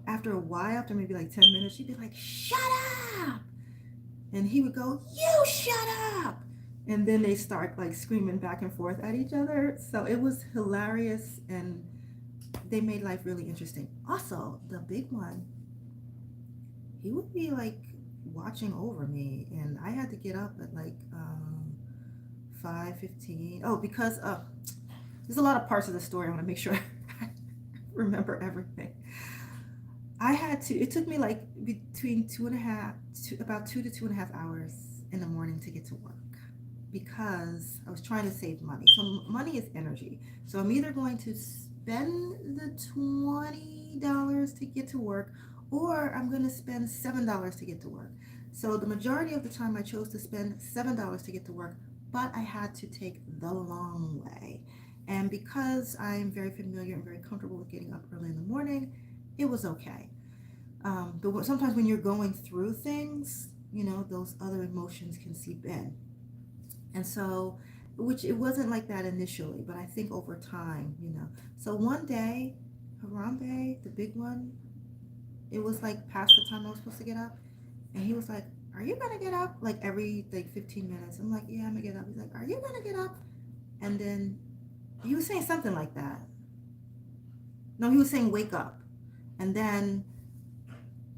after a while, after maybe like 10 minutes, she'd be like, shut up! And he would go, you shut up! And then they start like screaming back and forth at each other. So it was hilarious, and they made life really interesting. Also, the big one, he would be like watching over me, and I had to get up at like 5:15. Oh, because there's a lot of parts of the story. I want to make sure I remember everything. I had to. It took me like between about 2 to 2.5 hours in the morning to get to work because I was trying to save money. So money is energy. So I'm either going to spend the $20 to get to work, or I'm going to spend $7 to get to work. So the majority of the time I chose to spend $7 to get to work, but I had to take the long way. And because I'm very familiar and very comfortable with getting up early in the morning, it was okay. But sometimes when you're going through things, those other emotions can seep in. And so, which it wasn't like that initially, but I think over time. So one day, Harambe, the big one, it was like past the time I was supposed to get up. And he was like, are you going to get up? Like every like 15 minutes. I'm like, yeah, I'm going to get up. He's like, are you going to get up? And then he was saying something like that. No, he was saying wake up. And then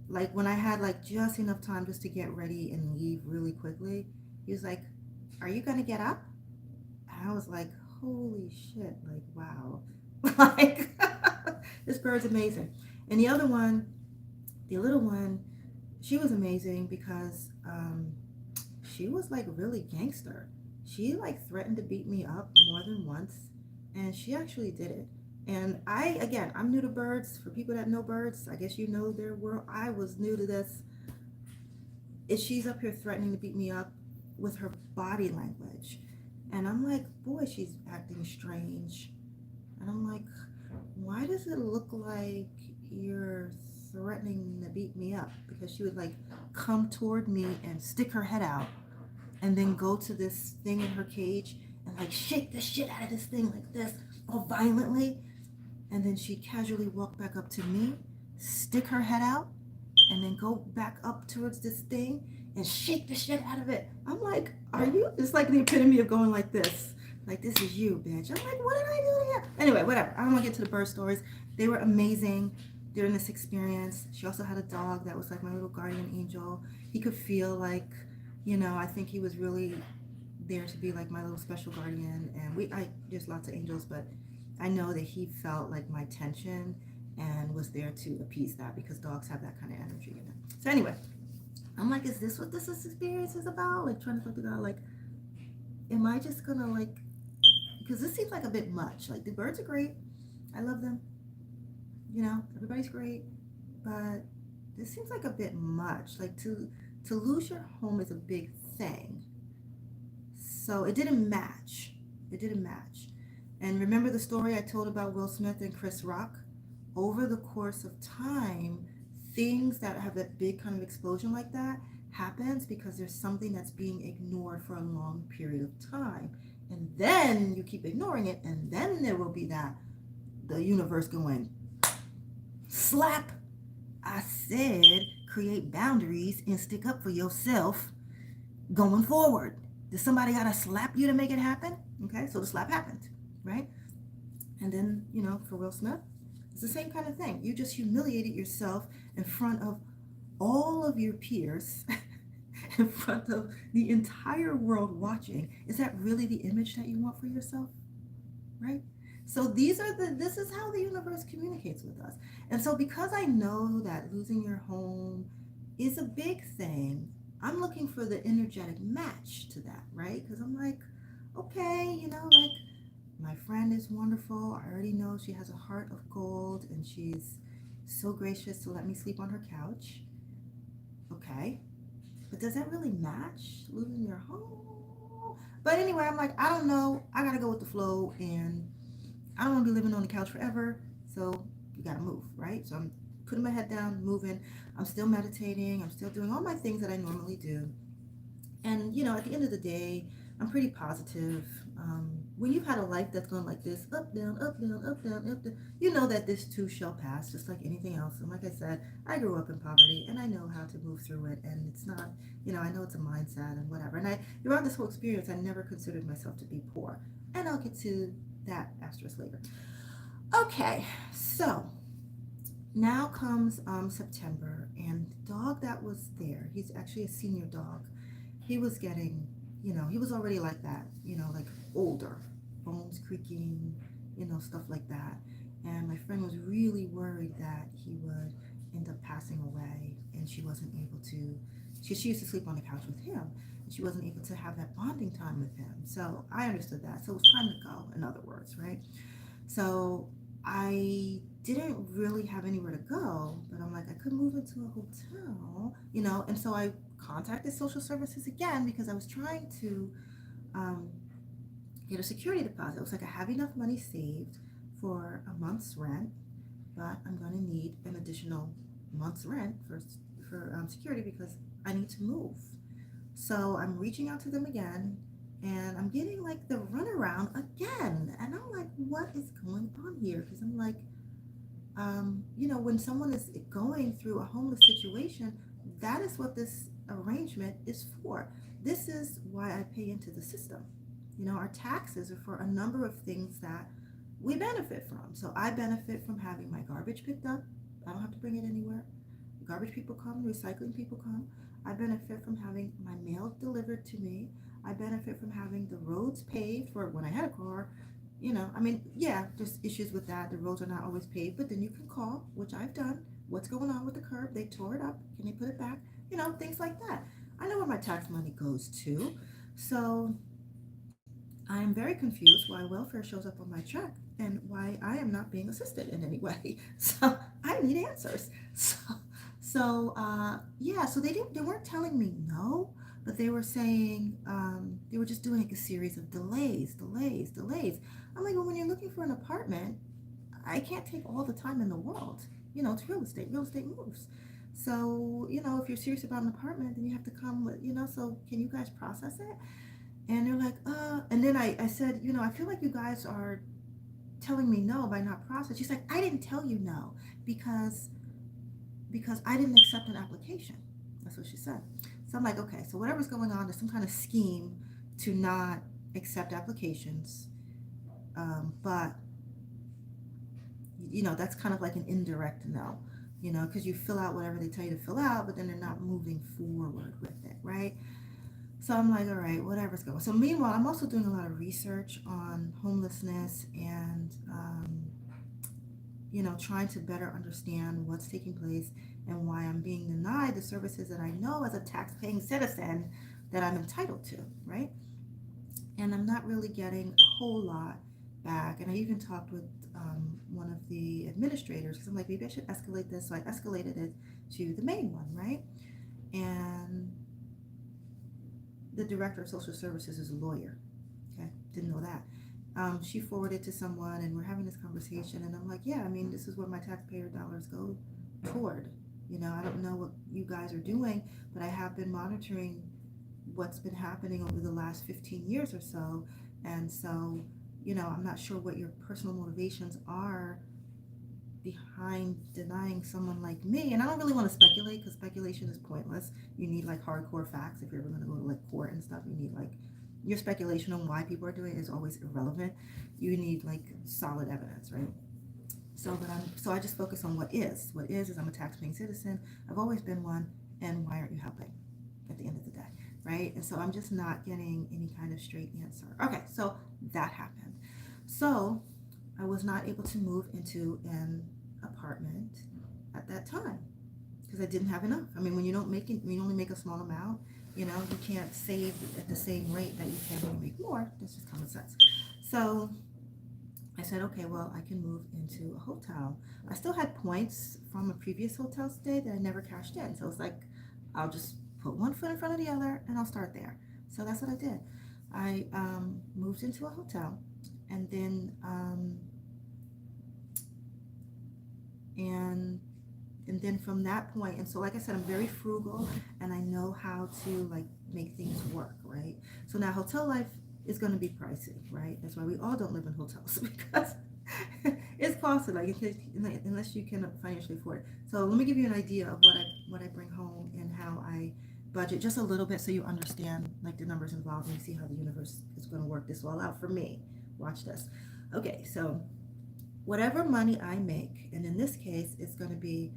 like when I had like just enough time just to get ready and leave really quickly, he was like, are you going to get up? And I was like, holy shit, like, wow. Like, this bird's amazing. And the other one, the little one, she was amazing because she was like really gangster. She like threatened to beat me up more than once, and she actually did it. And I'm new to birds. For people that know birds, I guess you know their world. I was new to this. She's up here threatening to beat me up with her body language. And I'm like, boy, she's acting strange. And I'm like, why does it look like you're threatening to beat me up? Because she would like come toward me and stick her head out and then go to this thing in her cage and like shake the shit out of this thing like this all violently. And then she casually walk back up to me, stick her head out, and then go back up towards this thing and shake the shit out of it. I'm like, are you? It's like the epitome of going like this. Like, this is you, bitch. I'm like, what did I do here? Anyway, whatever. I don't want to get to the bird stories. They were amazing during this experience. She also had a dog that was like my little guardian angel. He could feel like, I think he was really there to be like my little special guardian. And there's lots of angels, but I know that he felt like my tension and was there to appease that because dogs have that kind of energy. So anyway, I'm like, is this what this experience is about? Like trying to talk to God, like, am I just gonna like, because this seems like a bit much. Like the birds are great. I love them. Everybody's great. But this seems like a bit much. Like to lose your home is a big thing. So it didn't match. And remember the story I told about Will Smith and Chris Rock? Over the course of time, things that have that big kind of explosion like that happens because there's something that's being ignored for a long period of time. And then you keep ignoring it, and then there will be the universe going, slap. I said create boundaries and stick up for yourself going forward. Did somebody gotta slap you to make it happen? Okay, so the slap happened. right? And then, for Will Smith, it's the same kind of thing. You just humiliated yourself in front of all of your peers, in front of the entire world watching. Is that really the image that you want for yourself? Right? So this is how the universe communicates with us. And so because I know that losing your home is a big thing, I'm looking for the energetic match to that, right? Because I'm like, okay, like my friend is wonderful. I already know she has a heart of gold and she's so gracious to let me sleep on her couch. Okay. But does that really match losing your home? But anyway, I'm like, I don't know. I gotta go with the flow, and I don't want to be living on the couch forever. So you gotta move, right? So I'm putting my head down, moving. I'm still meditating. I'm still doing all my things that I normally do. And at the end of the day, I'm pretty positive. When you've had a life that's gone like this, up, down, up, down, up, down, up, down, you know that this too shall pass, just like anything else. And like I said, I grew up in poverty, and I know how to move through it. And it's not, I know it's a mindset and whatever. And throughout this whole experience, I never considered myself to be poor. And I'll get to that asterisk later. Okay, so now comes September, and the dog that was there, he's actually a senior dog. He was getting, he was already like that, like older, bones creaking, stuff like that. And my friend was really worried that he would end up passing away, and she wasn't able to. She used to sleep on the couch with him, and she wasn't able to have that bonding time with him. So I understood that. So it was time to go, in other words, right? So I didn't really have anywhere to go, but I'm like, I could move into a hotel, and so I contacted social services again because I was trying to um, get a security deposit. It was like I have enough money saved for a month's rent, but I'm going to need an additional month's rent for security because I need to move. So I'm reaching out to them again, and I'm getting like the runaround again. And I'm like, what is going on here? Because I'm like, when someone is going through a homeless situation, that is what this arrangement is for. This is why I pay into the system. Our taxes are for a number of things that we benefit from. So I benefit from having my garbage picked up. I don't have to bring it anywhere. Garbage people come, recycling people come. I benefit from having my mail delivered to me. I benefit from having the roads paved for when I had a car. Yeah, there's issues with that. The roads are not always paved, but then you can call, which I've done. What's going on with the curb? They tore it up. Can they put it back? Things like that. I know where my tax money goes to. So I am very confused why welfare shows up on my check and why I am not being assisted in any way. So I need answers. Yeah, so they weren't telling me no, but they were saying they were just doing like a series of delays. I'm like, well, when you're looking for an apartment, I can't take all the time in the world. It's real estate. Real estate moves. So, if you're serious about an apartment, then you have to come with, so can you guys process it? And they're like, and then I said, I feel like you guys are telling me no by not processing. She's like, I didn't tell you no because I didn't accept an application. That's what she said. So I'm like, okay, so whatever's going on, there's some kind of scheme to not accept applications. But that's kind of like an indirect no, because you fill out whatever they tell you to fill out, but then they're not moving forward with it, right? So I'm like, all right, whatever's going. So meanwhile, I'm also doing a lot of research on homelessness and, trying to better understand what's taking place and why I'm being denied the services that I know as a tax-paying citizen that I'm entitled to, right? And I'm not really getting a whole lot back. And I even talked with one of the administrators because I'm like, maybe I should escalate this. So I escalated it to the main one, right? And the director of social services is a lawyer. Okay, didn't know that. She forwarded to someone, and we're having this conversation, and I'm like, yeah, I mean, this is where my taxpayer dollars go toward. I don't know what you guys are doing, but I have been monitoring what's been happening over the last 15 years or so, and so, I'm not sure what your personal motivations are behind denying someone like me. And I don't really want to speculate because speculation is pointless. You need like hardcore facts if you're ever going to go to like court and stuff. You need like your speculation on why people are doing it is always irrelevant. You need like solid evidence, right? So I just focus on what is. What is I'm a tax-paying citizen. I've always been one, and why aren't you helping? At the end of the day, right? And so I'm just not getting any kind of straight answer. Okay, so that happened. So I was not able to move into an apartment at that time because I didn't have enough. I mean, when you don't make it, when you only make a small amount, you know, you can't save at the same rate that you can when you make more. That's just common sense. So I said, okay, well, I can move into a hotel. I still had points from a previous hotel stay that I never cashed in. So it's like, I'll just put one foot in front of the other and I'll start there. So that's what I did. I moved into a hotel, and then and then from that point, and so like I said, I'm very frugal and I know how to like make things work, right? So now hotel life is going to be pricey, right? That's why we all don't live in hotels because it's costly, like unless you can financially afford it. So let me give you an idea of what I bring home and how I budget just a little bit so you understand like the numbers involved and you see how the universe is going to work this all out for me. Watch this. Okay, so whatever money I make, and in this case, it's going to be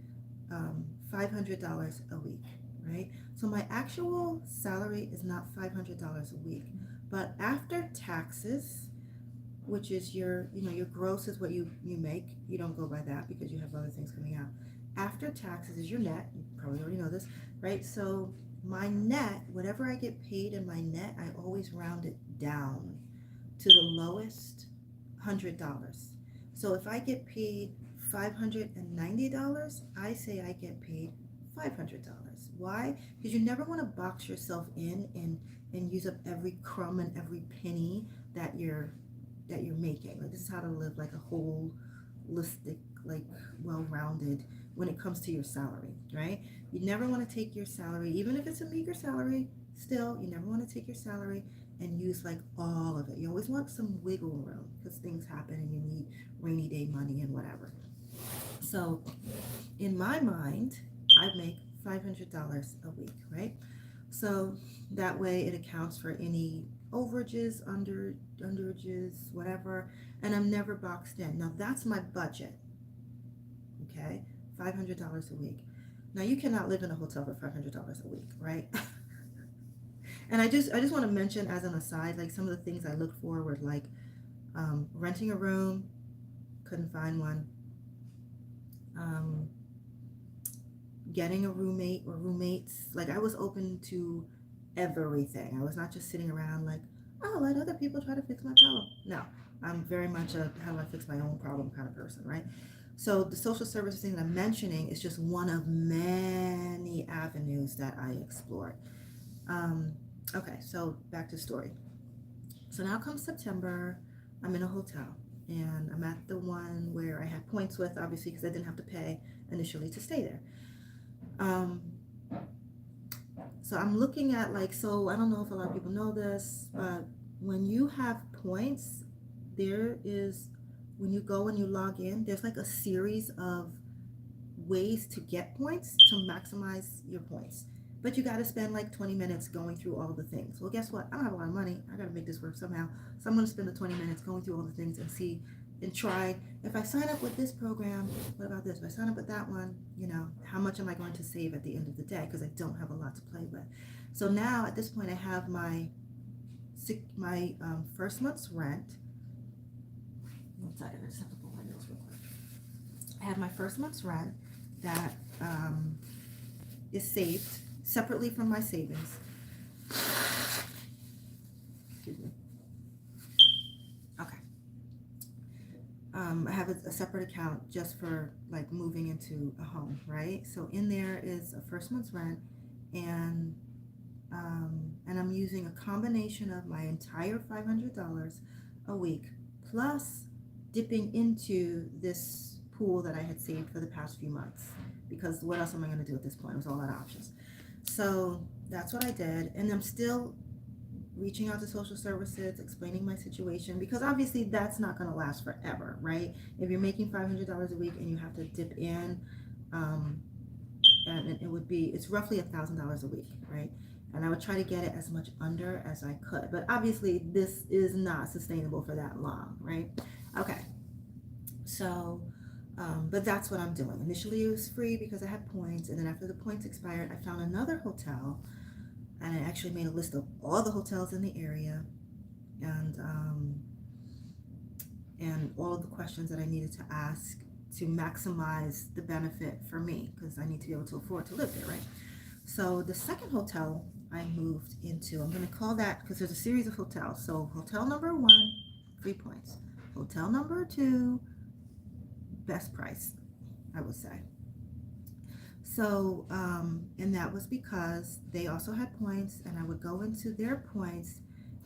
$500 a week, right? So my actual salary is not $500 a week, but after taxes, which is your gross is what you make. You don't go by that because you have other things coming out. After taxes is your net. You probably already know this, right? So my net, whatever I get paid in my net, I always round it down to the lowest $100. So if I get paid $590, I say I get paid $500. Why? Because you never want to box yourself in and use up every crumb and every penny that you're making. Like, this is how to live like a holistic, like well-rounded when it comes to your salary, right? You never want to take your salary, even if it's a meager salary, still, you never want to take your salary and use like all of it. You always want some wiggle room because things happen and you need rainy day money and whatever. So in my mind, I make $500 a week, right? So that way it accounts for any overages, underages, whatever, and I'm never boxed in. Now that's my budget, okay? $500 a week. Now you cannot live in a hotel for $500 a week, right? And I just want to mention as an aside, like some of the things I looked for were like renting a room, couldn't find one. Getting a roommate or roommates, like I was open to everything. I was not just sitting around like, oh, let other people try to fix my problem. No, I'm very much a how do I fix my own problem kind of person, right? So the social services thing that I'm mentioning is just one of many avenues that I explored. Okay, so back to the story. So now comes September, I'm in a hotel, and I'm at the one where I had points with, obviously, because I didn't have to pay initially to stay there. So I'm looking at like, so I don't know if a lot of people know this, but when you have points, there is, when you go and you log in, there's like a series of ways to get points to maximize your points. But you got to spend like 20 minutes going through all the things. Well, guess what? I don't have a lot of money. I got to make this work somehow. So I'm going to spend the 20 minutes going through all the things and see and try. If I sign up with this program, what about this? If I sign up with that one, how much am I going to save at the end of the day? Because I don't have a lot to play with. So now at this point, I have my first month's rent. One second, I just have to pull my notes real quick. I have my first month's rent that is saved separately from my savings. Excuse me. Okay. I have a separate account just for like moving into a home, right? So in there is a first month's rent, and I'm using a combination of my entire $500 a week plus dipping into this pool that I had saved for the past few months, because what else am I going to do at this point? It was all out of options. So that's what I did, and I'm still reaching out to social services, explaining my situation, because obviously that's not going to last forever, right? If you're making $500 a week and you have to dip in, and it's roughly $1,000 a week, right? and I would try to get it as much under as I could. But obviously, this is not sustainable for that long, right? Okay, so, but that's what I'm doing. Initially, it was free because I had points, and then after the points expired, I found another hotel, and I actually made a list of all the hotels in the area, and all of the questions that I needed to ask to maximize the benefit for me, because I need to be able to afford to live there, right? So the second hotel I moved into, I'm going to call that, because there's a series of hotels. So hotel number 1, free points. Hotel number 2, best price, I would say. So, and that was because they also had points, and I would go into their points,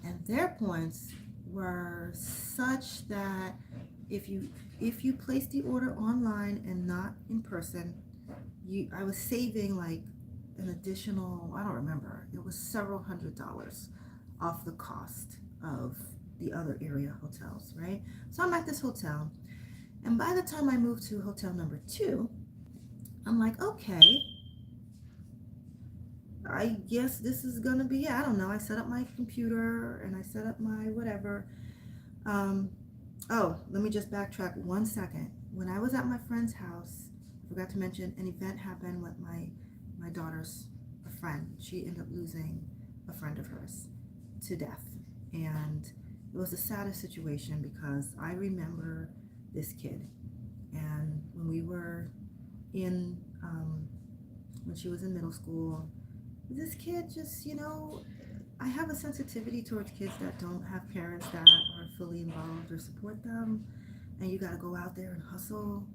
and their points were such that if you place the order online and not in person, I was saving like an additional, I don't remember, it was several $100s off the cost of the other area hotels, right? So I'm at this hotel, and by the time I moved to hotel number 2, I'm like, okay, I guess this is gonna be it. I don't know. I set up my computer and I set up my whatever. Um, oh, let me just backtrack 1 second. When I was at my friend's house, I forgot to mention an event happened with my daughter's a friend. She ended up losing a friend of hers to death, and it was the saddest situation because I remember this kid, and when we were in when she was in middle school, this kid just, I have a sensitivity towards kids that don't have parents that are fully involved or support them, and you got to go out there and hustle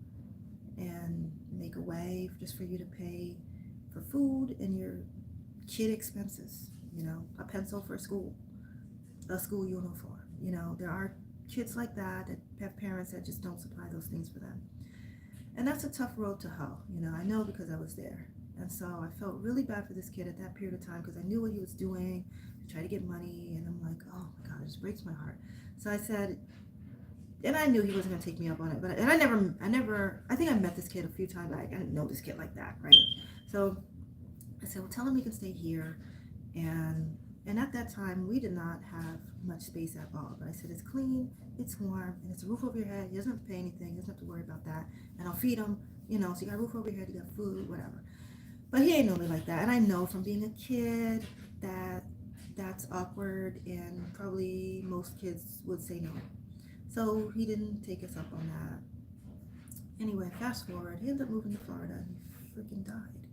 and make a way just for you to pay for food and your kid expenses, a pencil for school, a school uniform. There are kids like that have parents that just don't supply those things for them. And that's a tough road to hoe. I know because I was there. And so I felt really bad for this kid at that period of time because I knew what he was doing to try to get money. And I'm like, oh my God, it just breaks my heart. So I said, and I knew he wasn't going to take me up on it. And I think I met this kid a few times. I didn't know this kid like that, right? So I said, well, tell him he can stay here. And at that time, we did not have much space at all. But I said, it's clean, it's warm, and it's a roof over your head. He doesn't have to pay anything. He doesn't have to worry about that. And I'll feed him, so you got a roof over your head, you got food, whatever. But he ain't know me like that. And I know from being a kid that that's awkward, and probably most kids would say no. So he didn't take us up on that. Anyway, fast forward, he ended up moving to Florida, and he freaking died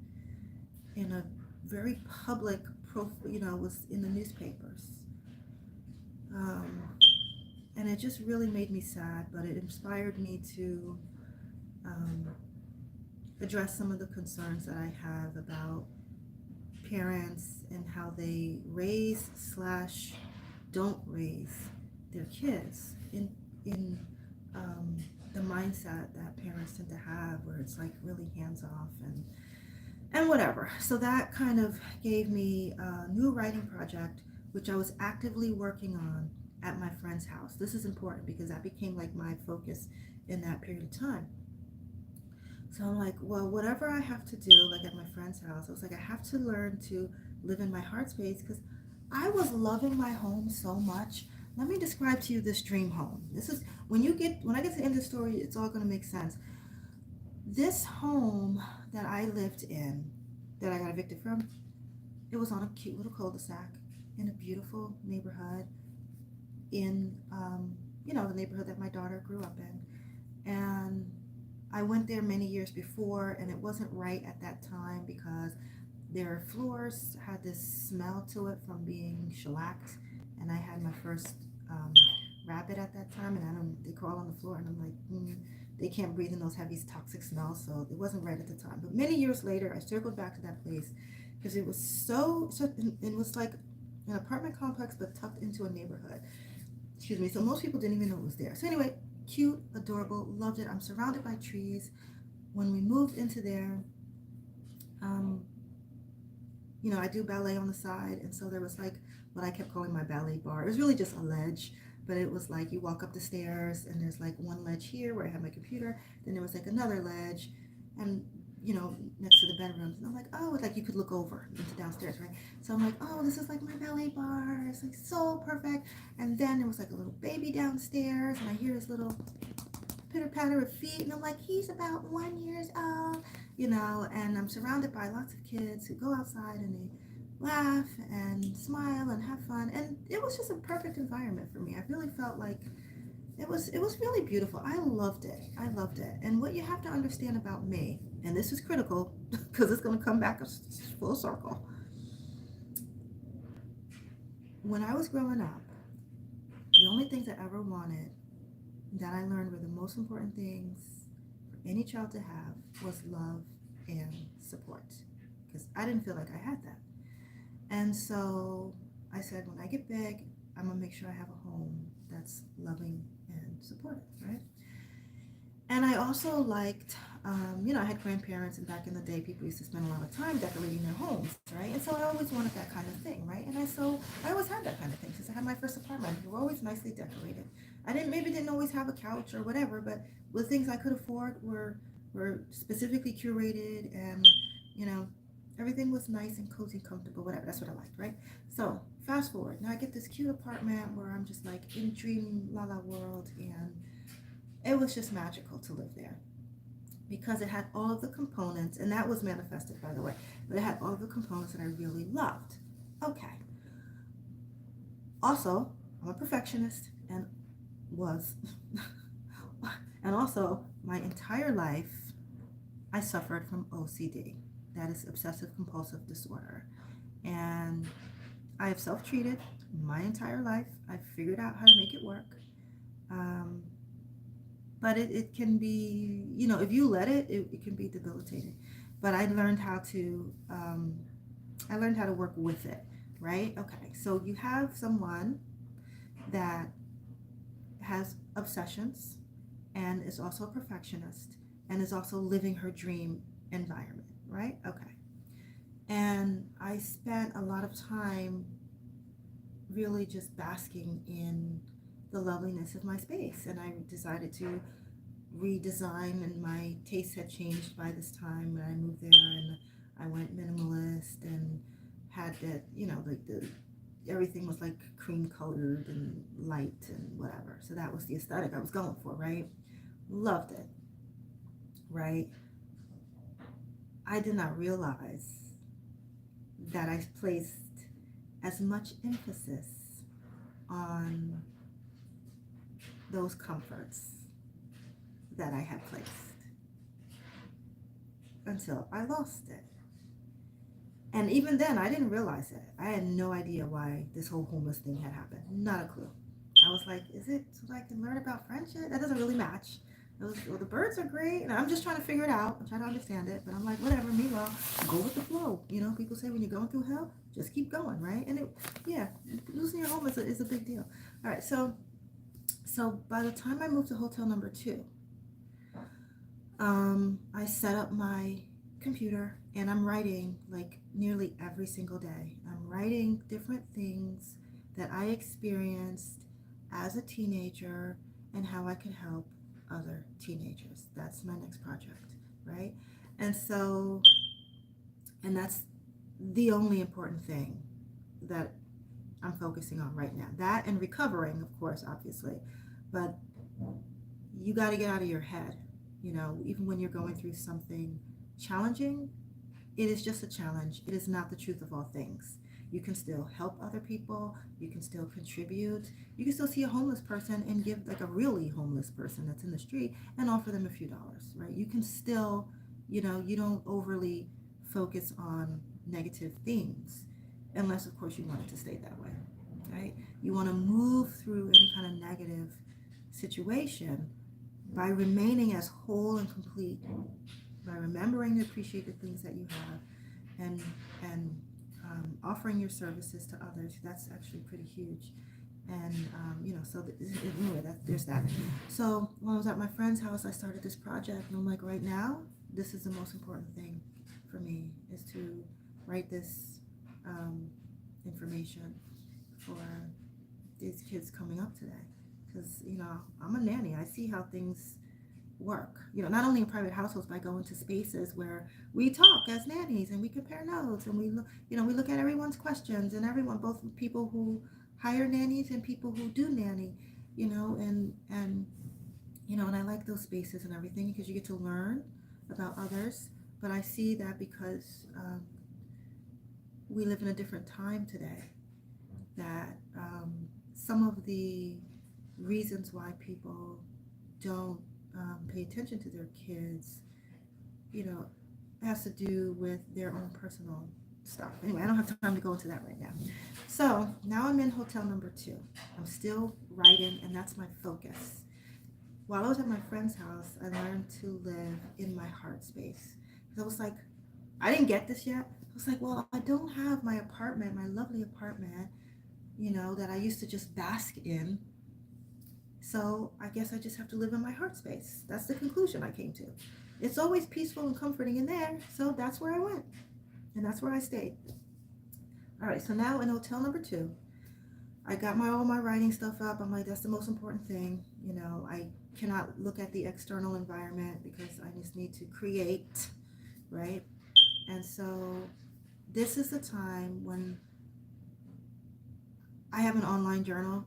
in a very public was in the newspapers. And it just really made me sad, but it inspired me to address some of the concerns that I have about parents and how they raise / don't raise their kids in the mindset that parents tend to have, where it's like really hands off and whatever. So that kind of gave me a new writing project, which I was actively working on at my friend's house. This is important because that became like my focus in that period of time. So I'm like, well, whatever I have to do, like at my friend's house, I was like, I have to learn to live in my heart space because I was loving my home so much. Let me describe to you this dream home. This is when I get to the end of the story, it's all going to make sense. This home that I lived in, that I got evicted from, it was on a cute little cul-de-sac in a beautiful neighborhood in, the neighborhood that my daughter grew up in. And I went there many years before, and it wasn't right at that time because their floors had this smell to it from being shellacked. And I had my first rabbit at that time, and they crawl on the floor, and I'm like, they can't breathe in those heavy toxic smells, so it wasn't right at the time. But many years later, I circled back to that place because it was it was like an apartment complex but tucked into a neighborhood. Excuse me. So most people didn't even know it was there. So anyway, cute, adorable, loved it. I'm surrounded by trees. When we moved into there, I do ballet on the side, and so there was like what I kept calling my ballet bar. It was really just a ledge, but it was like you walk up the stairs and there's like one ledge here where I had my computer, then there was like another ledge, and next to the bedrooms. And I'm like, oh, like you could look over into downstairs, right? So I'm like, oh, this is like my ballet bar. It's like so perfect. And then there was like a little baby downstairs, and I hear this little pitter patter of feet, and I'm like, he's about 1 year old, and I'm surrounded by lots of kids who go outside and they laugh and smile and have fun, and it was just a perfect environment for me. I really felt like it was really beautiful. I loved it. I loved it. And what you have to understand about me, and this is critical because it's going to come back full circle. When I was growing up, the only things I ever wanted that I learned were the most important things for any child to have was love and support, because I didn't feel like I had that. And so I said, when I get big, I'm going to make sure I have a home that's loving and supportive, right? And I also liked, I had grandparents, and back in the day, people used to spend a lot of time decorating their homes, right? And so I always wanted that kind of thing, right? And I always had that kind of thing since I had my first apartment. They were always nicely decorated. I didn't always have a couch or whatever, but the things I could afford were specifically curated, and you know, everything was nice and cozy, comfortable, whatever. That's what I liked, right? So fast forward, now I get this cute apartment where I'm just like in dream la la world, and it was just magical to live there because it had all of the components, and that was manifested, by the way, but it had all of the components that I really loved. Okay. Also, I'm a perfectionist, and was, and also my entire life I suffered from OCD, that is obsessive compulsive disorder, and I have self-treated my entire life. I've figured out how to make it work. Um, but it can be, if you let it can be debilitating. But I learned how to work with it, right? Okay, so you have someone that has obsessions and is also a perfectionist and is also living her dream environment, right? Okay. And I spent a lot of time really just basking in the loveliness of my space. And I decided to redesign, and my taste had changed by this time when I moved there, and I went minimalist and had that, like the everything was like cream colored and light and whatever. So that was the aesthetic I was going for, right? Loved it, right? I did not realize that I placed as much emphasis on those comforts that I had placed until I lost it. And even then, I didn't realize it. I had no idea why this whole homeless thing had happened. Not a clue. I was like, is it so I can learn about friendship? That doesn't really match. Well, the birds are great, and I'm just trying to figure it out. I'm trying to understand it, but I'm like, whatever. Meanwhile, go with the flow. People say when you're going through hell, just keep going, right? And losing your home is a big deal. All right, so by the time I moved to hotel number 2, I set up my computer, and I'm writing like nearly every single day. I'm writing different things that I experienced as a teenager and how I could help other teenagers. That's my next project, right? And so, and that's the only important thing that I'm focusing on right now. That and recovering, of course, obviously, but you got to get out of your head. Even when you're going through something challenging, it is just a challenge. It is not the truth of all things. You can still help other people. You can still contribute. You can still see a homeless person and give, like a really homeless person that's in the street, and offer them a few dollars, right? You can still, you don't overly focus on negative things, unless, of course, you want it to stay that way, right? You want to move through any kind of negative situation by remaining as whole and complete, by remembering to appreciate the things that you have, and offering your services to others. That's actually pretty huge. And anyway, there's that. So when I was at my friend's house, I started this project, and I'm like, right now, this is the most important thing for me, is to write this information for these kids coming up today, because I'm a nanny. I see how things work. Not only in private households, but I go into spaces where we talk as nannies and we compare notes and we look at everyone's questions and everyone, both people who hire nannies and people who do nanny, and I like those spaces and everything because you get to learn about others. But I see that because we live in a different time today, that some of the reasons why people don't pay attention to their kids, has to do with their own personal stuff. Anyway, I don't have time to go into that right now. So now I'm in hotel number 2. I'm still writing, and that's my focus. While I was at my friend's house, I learned to live in my heart space. Because I was like, I didn't get this yet. I was like, well, I don't have my apartment, my lovely apartment, that I used to just bask in. So I guess I just have to live in my heart space. That's the conclusion I came to. It's always peaceful and comforting in there. So that's where I went. And that's where I stayed. All right, so now in hotel number 2, I got all my writing stuff up. I'm like, that's the most important thing. I cannot look at the external environment because I just need to create, right? And so this is the time when I have an online journal.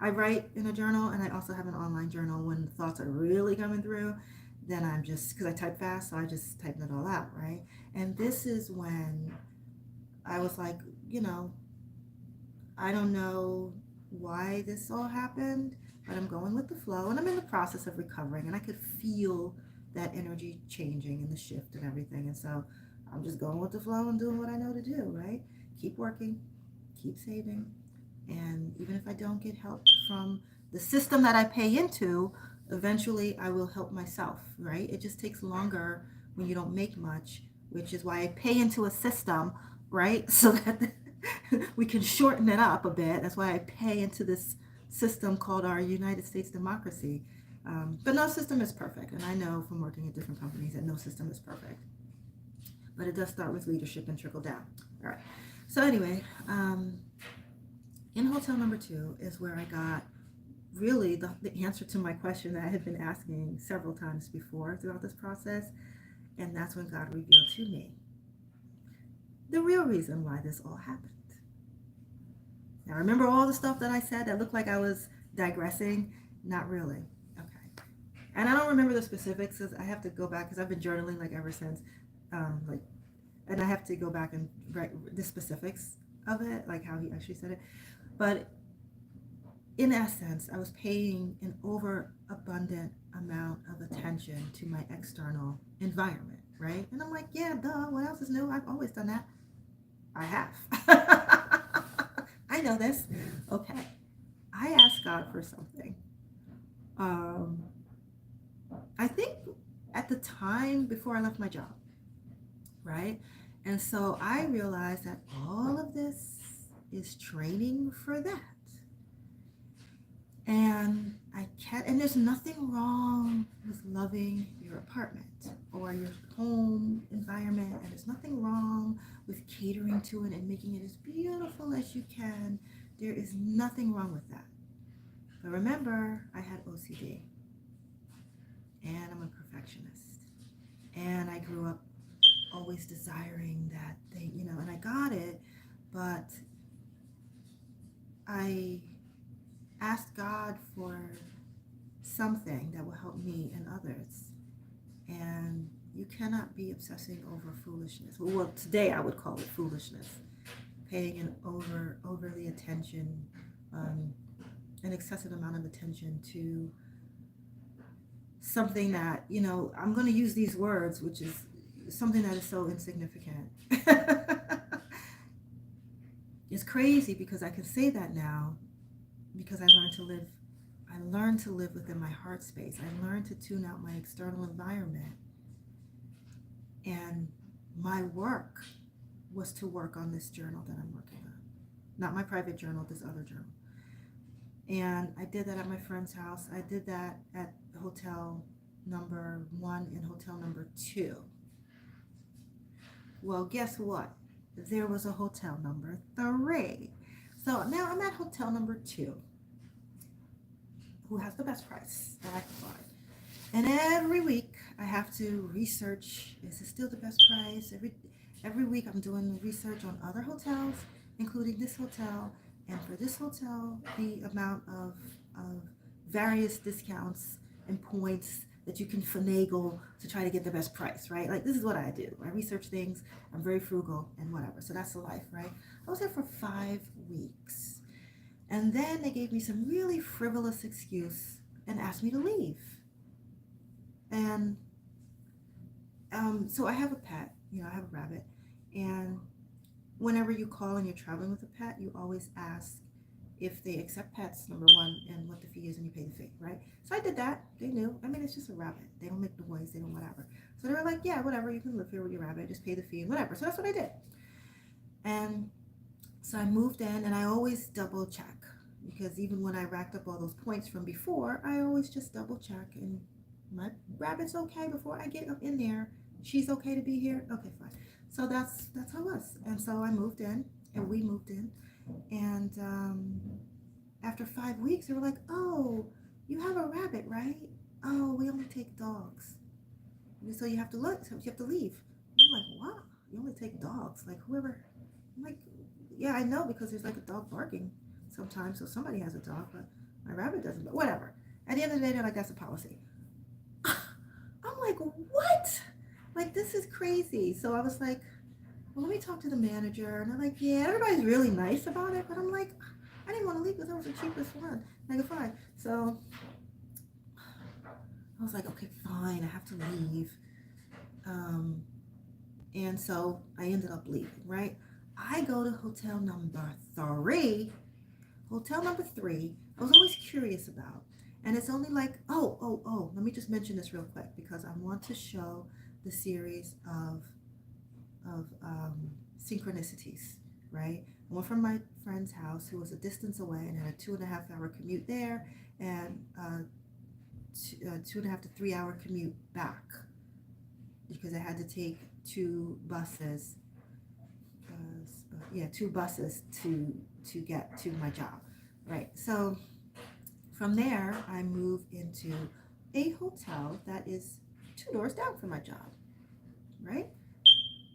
I write in a journal, and I also have an online journal when thoughts are really coming through. Then I'm just, because I type fast, so I just type it all out, right? And this is when I was like, I don't know why this all happened, but I'm going with the flow, and I'm in the process of recovering, and I could feel that energy changing and the shift and everything. And so I'm just going with the flow and doing what I know to do, right? Keep working, keep saving. And even if I don't get help from the system that I pay into, eventually I will help myself, right? It just takes longer when you don't make much, which is why I pay into a system, right? So that we can shorten it up a bit. That's why I pay into this system called our United States democracy. But no system is perfect. And I know from working at different companies that no system is perfect. But it does start with leadership and trickle down. All right. So anyway, in hotel number 2 is where I got really the answer to my question that I had been asking several times before throughout this process. And that's when God revealed to me the real reason why this all happened. Now, remember all the stuff that I said that looked like I was digressing? Not really. Okay. And I don't remember the specifics because I have to go back because I've been journaling like ever since. And I have to go back and write the specifics of it, like how he actually said it. But in essence, I was paying an overabundant amount of attention to my external environment, right? And I'm like, yeah, duh, what else is new? I've always done that. I have. I know this. Okay. I asked God for something. I think at the time before I left my job, right? And so I realized that all of this is training for that. And and there's nothing wrong with loving your apartment or your home environment, and there's nothing wrong with catering to it and making it as beautiful as you can. There is nothing wrong with that. But remember, I had OCD, and I'm a perfectionist, and I grew up always desiring that thing, and I got it, but I asked God for something that will help me and others. And you cannot be obsessing over foolishness. Well, today I would call it foolishness. Paying an overly attention, an excessive amount of attention to something that, I'm going to use these words, which is something that is so insignificant. It's crazy because I can say that now because I learned to live within my heart space. I learned to tune out my external environment. And my work was to work on this journal that I'm working on. Not my private journal, this other journal. And I did that at my friend's house. I did that at hotel number 1 and hotel number 2. Well, guess what? There was a hotel number 3. So now I'm at hotel number 2, who has the best price that I can find. And every week I have to research, is it still the best price? Every week I'm doing research on other hotels, including this hotel. And for this hotel, the amount of various discounts and points that you can finagle to try to get the best price, right? Like this is what I do. I research things. I'm very frugal and whatever. So that's the life, right? I was there for 5 weeks. And then they gave me some really frivolous excuse and asked me to leave. And so I have a pet, I have a rabbit. And whenever you call and you're traveling with a pet, you always ask if they accept pets, number one, and what the fee is, and you pay the fee, right? So I did that. They knew. I mean, it's just a rabbit. They don't make noise. They don't whatever. So they were like, yeah, whatever. You can live here with your rabbit. Just pay the fee and whatever. So that's what I did. And so I moved in, and I always double check because even when I racked up all those points from before, I always just double check and my rabbit's okay before I get up in there. She's okay to be here. Okay, fine. So that's how it was. And so I moved in, and we moved in, and after 5 weeks, they were like, "Oh, you have a rabbit, right? Oh, we only take dogs, so you have to look. So you have to leave." I'm like, "What? You only take dogs? Like whoever?" I'm like, "Yeah, I know because there's like a dog barking sometimes, so somebody has a dog, but my rabbit doesn't. But whatever." At the end of the day, they're like, "That's a policy." I'm like, "What? Like this is crazy." So I was like, well, let me talk to the manager. And they're like, yeah, everybody's really nice about it. But I'm like, I didn't want to leave because that was the cheapest one. Like, fine. So I was like, okay, fine. I have to leave. Um, and so I ended up leaving, right? I go to hotel number three. Hotel number three, I was always curious about. And it's only like, let me just mention this real quick because I want to show the series of synchronicities, right? I went from my friend's house who was a distance away and had a 2.5 hour commute there and a 2.5 to 3 hour commute back because I had to take two buses. Two buses to get to my job, right? So from there, I moved into a hotel that is 2 doors down from my job, right?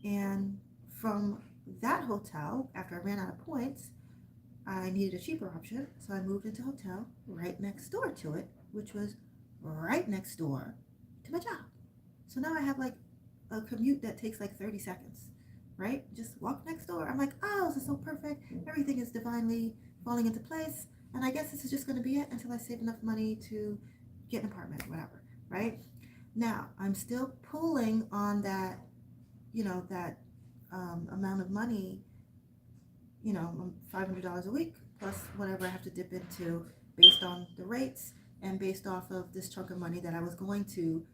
And from that hotel, after I ran out of points, I needed a cheaper option. So I moved into a hotel right next door to it, which was right next door to my job. So now I have like a commute that takes like 30 seconds, right? Just walk next door. I'm like, oh, this is so perfect. Everything is divinely falling into place. And I guess this is just going to be it until I save enough money to get an apartment, whatever, right? Now, I'm still pulling on that amount of money, $500 a week plus whatever I have to dip into based on the rates and based off of this chunk of money that I was going to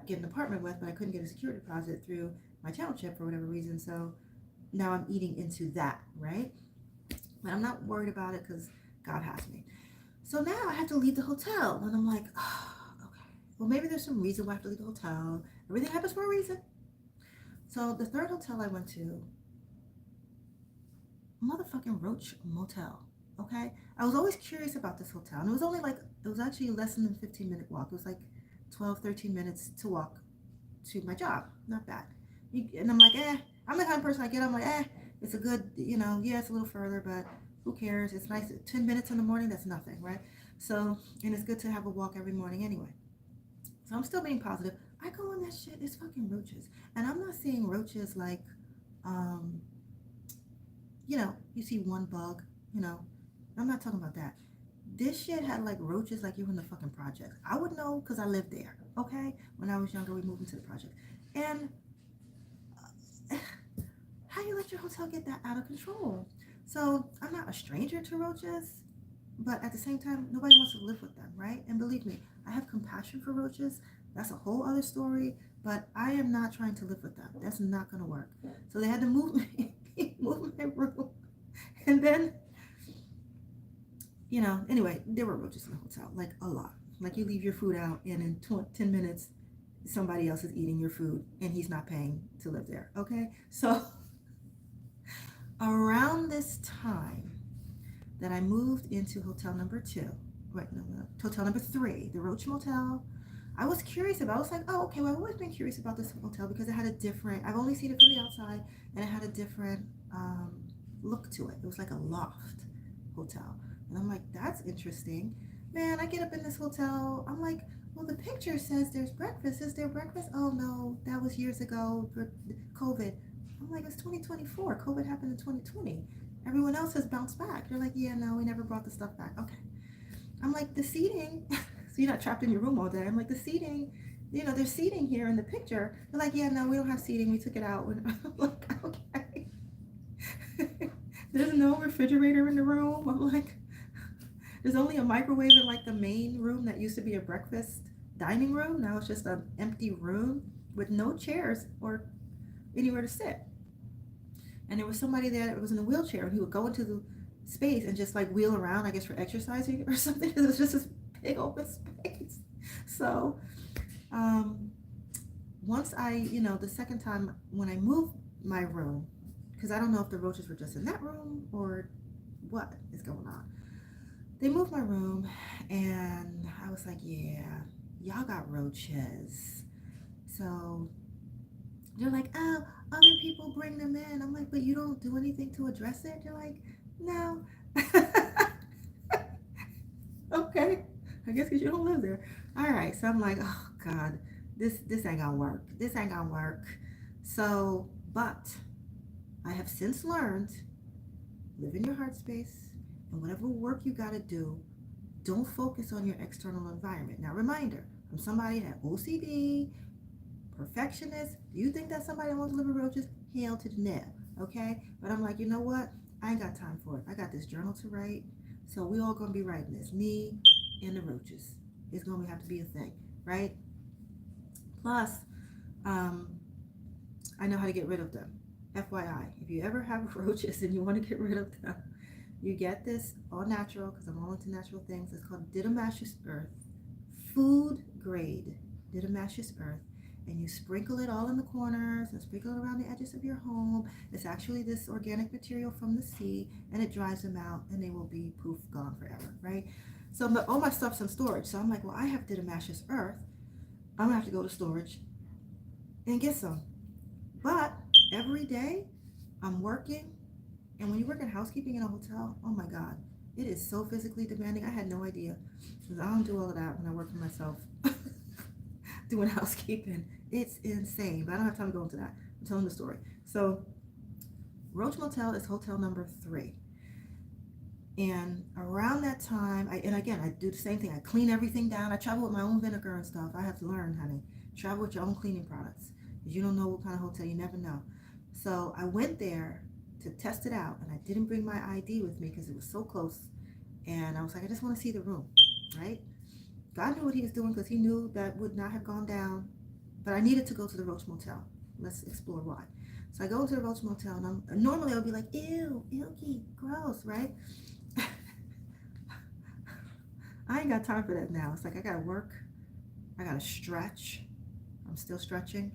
get an apartment with, but I couldn't get a security deposit through my township for whatever reason. So now I'm eating into that, right? But I'm not worried about it because God has me. So now I have to leave the hotel, and I'm like, oh, okay. Well, maybe there's some reason why I have to leave the hotel. Everything happens for a reason. So the third hotel I went to, motherfucking Roach Motel. Okay, I was always curious about this hotel, and it was actually less than a 15-minute walk. It was like 12, 13 minutes to walk to my job. Not bad. And I'm like, I'm the kind of person I get. I'm like, it's a good, yeah, it's a little further, but who cares? It's nice. 10 minutes in the morning, that's nothing, right? So, and it's good to have a walk every morning anyway. So I'm still being positive. I go on that shit. It's fucking roaches, and I'm not seeing roaches like, um, you see one bug. I'm not talking about that. This shit had like roaches like you in the fucking project. I would know because I lived there. Okay, when I was younger, we moved into the project, and how you let your hotel get that out of control? So I'm not a stranger to roaches, but at the same time, nobody wants to live with them, right? And believe me, I have compassion for roaches. That's a whole other story, but I am not trying to live with them. That's not going to work. So they had to move me, move my room. And then, anyway, there were roaches in the hotel, like a lot. Like you leave your food out, and in 10 minutes, somebody else is eating your food, and he's not paying to live there, okay? So around this time that I moved into hotel number two, hotel number three, the Roach Motel, I was curious about. I was like, oh, okay. Well, I've always been curious about this hotel because it had a different. I've only seen it from the outside, and it had a different look to it. It was like a loft hotel, and I'm like, that's interesting. Man, I get up in this hotel. I'm like, well, the picture says there's breakfast. Is there breakfast? Oh no, that was years ago for COVID. I'm like, it's 2024. COVID happened in 2020. Everyone else has bounced back. They're like, yeah, no, we never brought the stuff back. Okay. I'm like, the seating, so you're not trapped in your room all day. I'm like, the seating, there's seating here in the picture. They're like, yeah, no, we don't have seating. We took it out. I'm like, okay. There's no refrigerator in the room. I'm like, there's only a microwave in like the main room that used to be a breakfast dining room. Now it's just an empty room with no chairs or anywhere to sit. And there was somebody there that was in a wheelchair, and he would go into the space and just like wheel around, I guess for exercising or something. It was just this big open space. So um, once the second time when I moved my room, because I don't know if the roaches were just in that room or what is going on. They moved my room, and I was like, yeah, y'all got roaches. So they're like, oh, other people bring them in. I'm like, but you don't do anything to address it? They're like, no. Okay. I guess because you don't live there. All right. So I'm like, oh God, this ain't gonna work. This ain't gonna work. So, but I have since learned, live in your heart space, and whatever work you gotta do, don't focus on your external environment. Now, reminder, I'm somebody that OCD, perfectionist. Do you think that somebody wants to live with roaches? Hell to the no. Okay? But I'm like, you know what? I ain't got time for it. I got this journal to write. So we all gonna be writing this. Me and the roaches. It's gonna have to be a thing, right? Plus, um, I know how to get rid of them. FYI, if you ever have roaches and you want to get rid of them, you get this all natural, because I'm all into natural things. It's called diatomaceous earth, food grade diatomaceous earth, and you sprinkle it all in the corners and sprinkle it around the edges of your home. It's actually this organic material from the sea, and it dries them out, and they will be poof, gone forever, right? So all my stuff's in storage. So I'm like, well, I have diatomaceous earth. I'm gonna have to go to storage and get some. But every day I'm working, and when you work in housekeeping in a hotel, oh my God, it is so physically demanding. I had no idea, because I don't do all of that when I work for myself. Doing housekeeping, it's insane, but I don't have time to go into that. I'm telling the story. So Roach Motel is hotel number 3, and around that time, and again, I do the same thing. I clean everything down. I travel with my own vinegar and stuff. I have to learn, honey. Travel with your own cleaning products, because you don't know what kind of hotel. You never know. So I went there to test it out, and I didn't bring my ID with me because it was so close. And I was like, I just want to see the room, right? God knew what he was doing, because he knew that would not have gone down. But I needed to go to the Roach Motel. Let's explore why. So I go to the Roach Motel, and normally I would be like, ew, icky, gross, right? I ain't got time for that now. It's like I gotta work, I gotta stretch. I'm still stretching,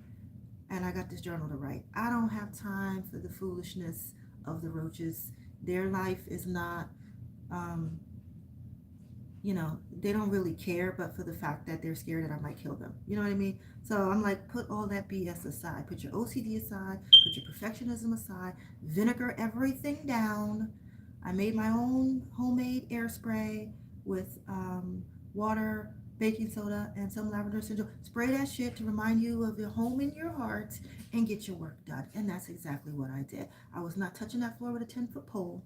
and I got this journal to write. I don't have time for the foolishness of the roaches. Their life is not, they don't really care, but for the fact that they're scared that I might kill them. You know what I mean? So I'm like, put all that BS aside. Put your OCD aside. Put your perfectionism aside. Vinegar everything down. I made my own homemade air spray with water, baking soda, and some lavender essential. Spray that shit to remind you of your home in your heart and get your work done. And that's exactly what I did. I was not touching that floor with a 10-foot pole.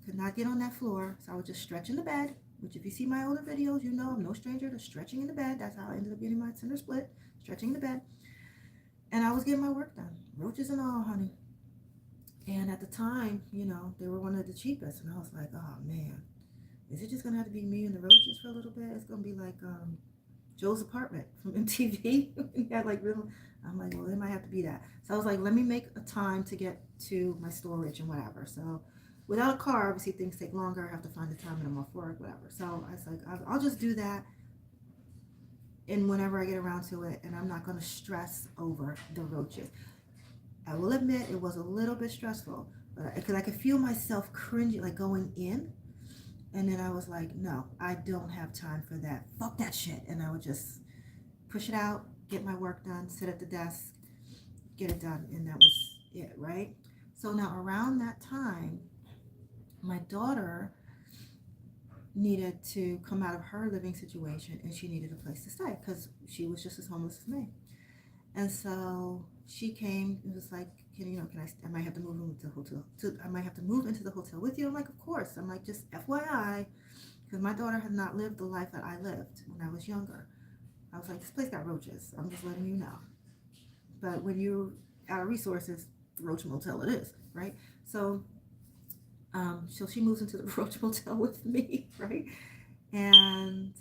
Could not get on that floor. So I was just stretching the bed, which if you see my older videos, you know I'm no stranger to stretching in the bed. That's how I ended up getting my center split, stretching in the bed. And I was getting my work done. Roaches and all, honey. And at the time, they were one of the cheapest. And I was like, oh man, is it just gonna have to be me and the roaches for a little bit? It's gonna be like Joe's Apartment from MTV. He had like real. I'm like, well, it might have to be that. So I was like, let me make a time to get to my storage and whatever. So without a car, obviously things take longer. I have to find the time and I'm off work, whatever. So I was like, I'll just do that, and whenever I get around to it, and I'm not gonna stress over the roaches. I will admit it was a little bit stressful, because I could feel myself cringing, like going in. And then I was like, no, I don't have time for that. Fuck that shit. And I would just push it out, get my work done, sit at the desk, get it done, and that was it, right? So now around that time, my daughter needed to come out of her living situation and she needed a place to stay because she was just as homeless as me. And so she came and was like, I might have to move into the hotel. I might have to move into the hotel with you. I'm like, of course. I'm like, just FYI, because my daughter had not lived the life that I lived when I was younger. I was like, this place got roaches. I'm just letting you know. But when you're out of resources, Roach Motel it is, right? So she moves into the Roach Motel with me, right? And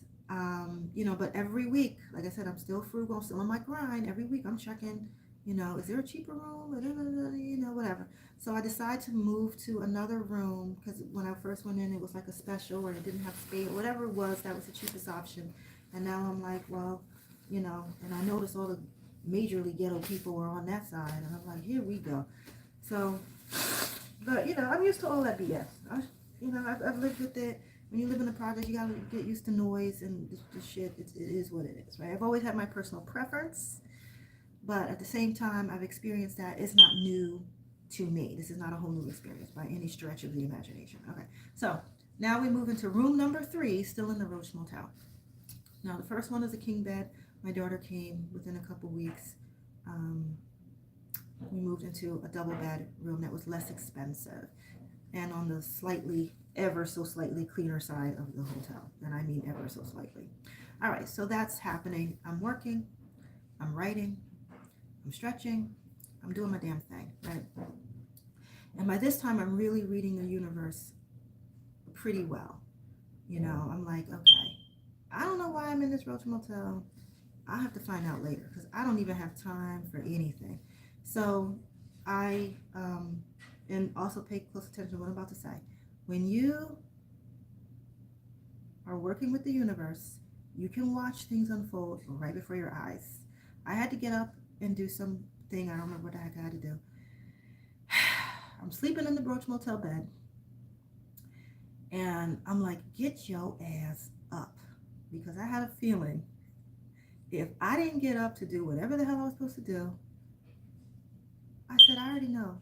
but every week, like I said, I'm still frugal, I'm still on my grind. Every week I'm checking, is there a cheaper room? Whatever. So I decided to move to another room because when I first went in, it was like a special or it didn't have space, whatever it was, that was the cheapest option. And now I'm like, well, and I noticed all the majorly ghetto people were on that side, and I'm like, here we go. So, but I'm used to all that BS. I've lived with it. When you live in the project, you gotta get used to noise and this shit. It is what it is, right? I've always had my personal preference, but at the same time, I've experienced that it's not new to me. This is not a whole new experience by any stretch of the imagination. Okay, so now we move into room number 3, still in the Roach Motel. Now, the first one is a king bed. My daughter came within a couple weeks. We moved into a double bed room that was less expensive and on the ever so slightly cleaner side of the hotel. And I mean ever so slightly. All right, so that's happening. I'm working, I'm writing, I'm stretching, I'm doing my damn thing, right? And by this time, I'm really reading the universe pretty well. I'm like, okay, I don't know why I'm in this Roach Motel. I'll have to find out later because I don't even have time for anything. So and also pay close attention to what I'm about to say. When you are working with the universe, you can watch things unfold right before your eyes. I had to get up and do something. I don't remember what the heck I had to do. I'm sleeping in the Roach Motel bed, and I'm like, get your ass up. Because I had a feeling if I didn't get up to do whatever the hell I was supposed to do, I said, I already know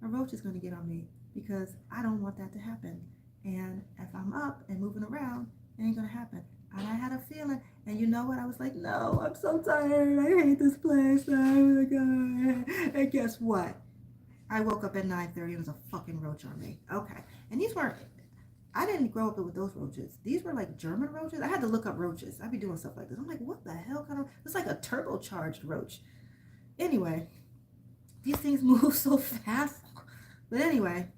a roach is going to get on me because I don't want that to happen. And if I'm up and moving around, it ain't going to happen. And I had a feeling, and you know what? I was like, no, I'm so tired. I hate this place. Oh my God. And guess what? I woke up at 9:30 and there's a fucking roach on me. Okay. And I didn't grow up with those roaches. These were like German roaches. I had to look up roaches. I'd be doing stuff like this. I'm like, what the hell it's like a turbocharged roach. Anyway, these things move so fast. But anyway,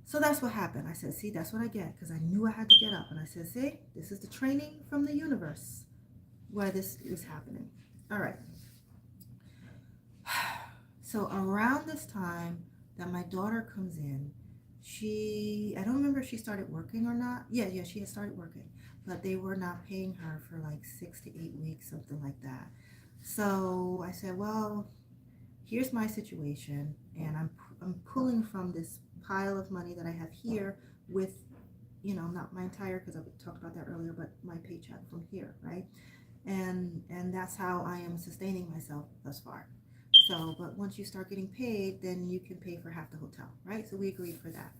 so that's what happened. I said, see, that's what I get because I knew I had to get up. And I said, see, this is the training from the universe why this is happening. All right. So around this time that my daughter comes in, I don't remember if she started working or not. Yeah, she had started working, but they were not paying her for like 6 to 8 weeks, something like that. So I said, well, here's my situation, and I'm pulling from this pile of money that I have here with, not my entire, because I talked about that earlier, but my paycheck from here, right? And that's how I am sustaining myself thus far. So, but once you start getting paid, then you can pay for half the hotel, right? So we agreed for that,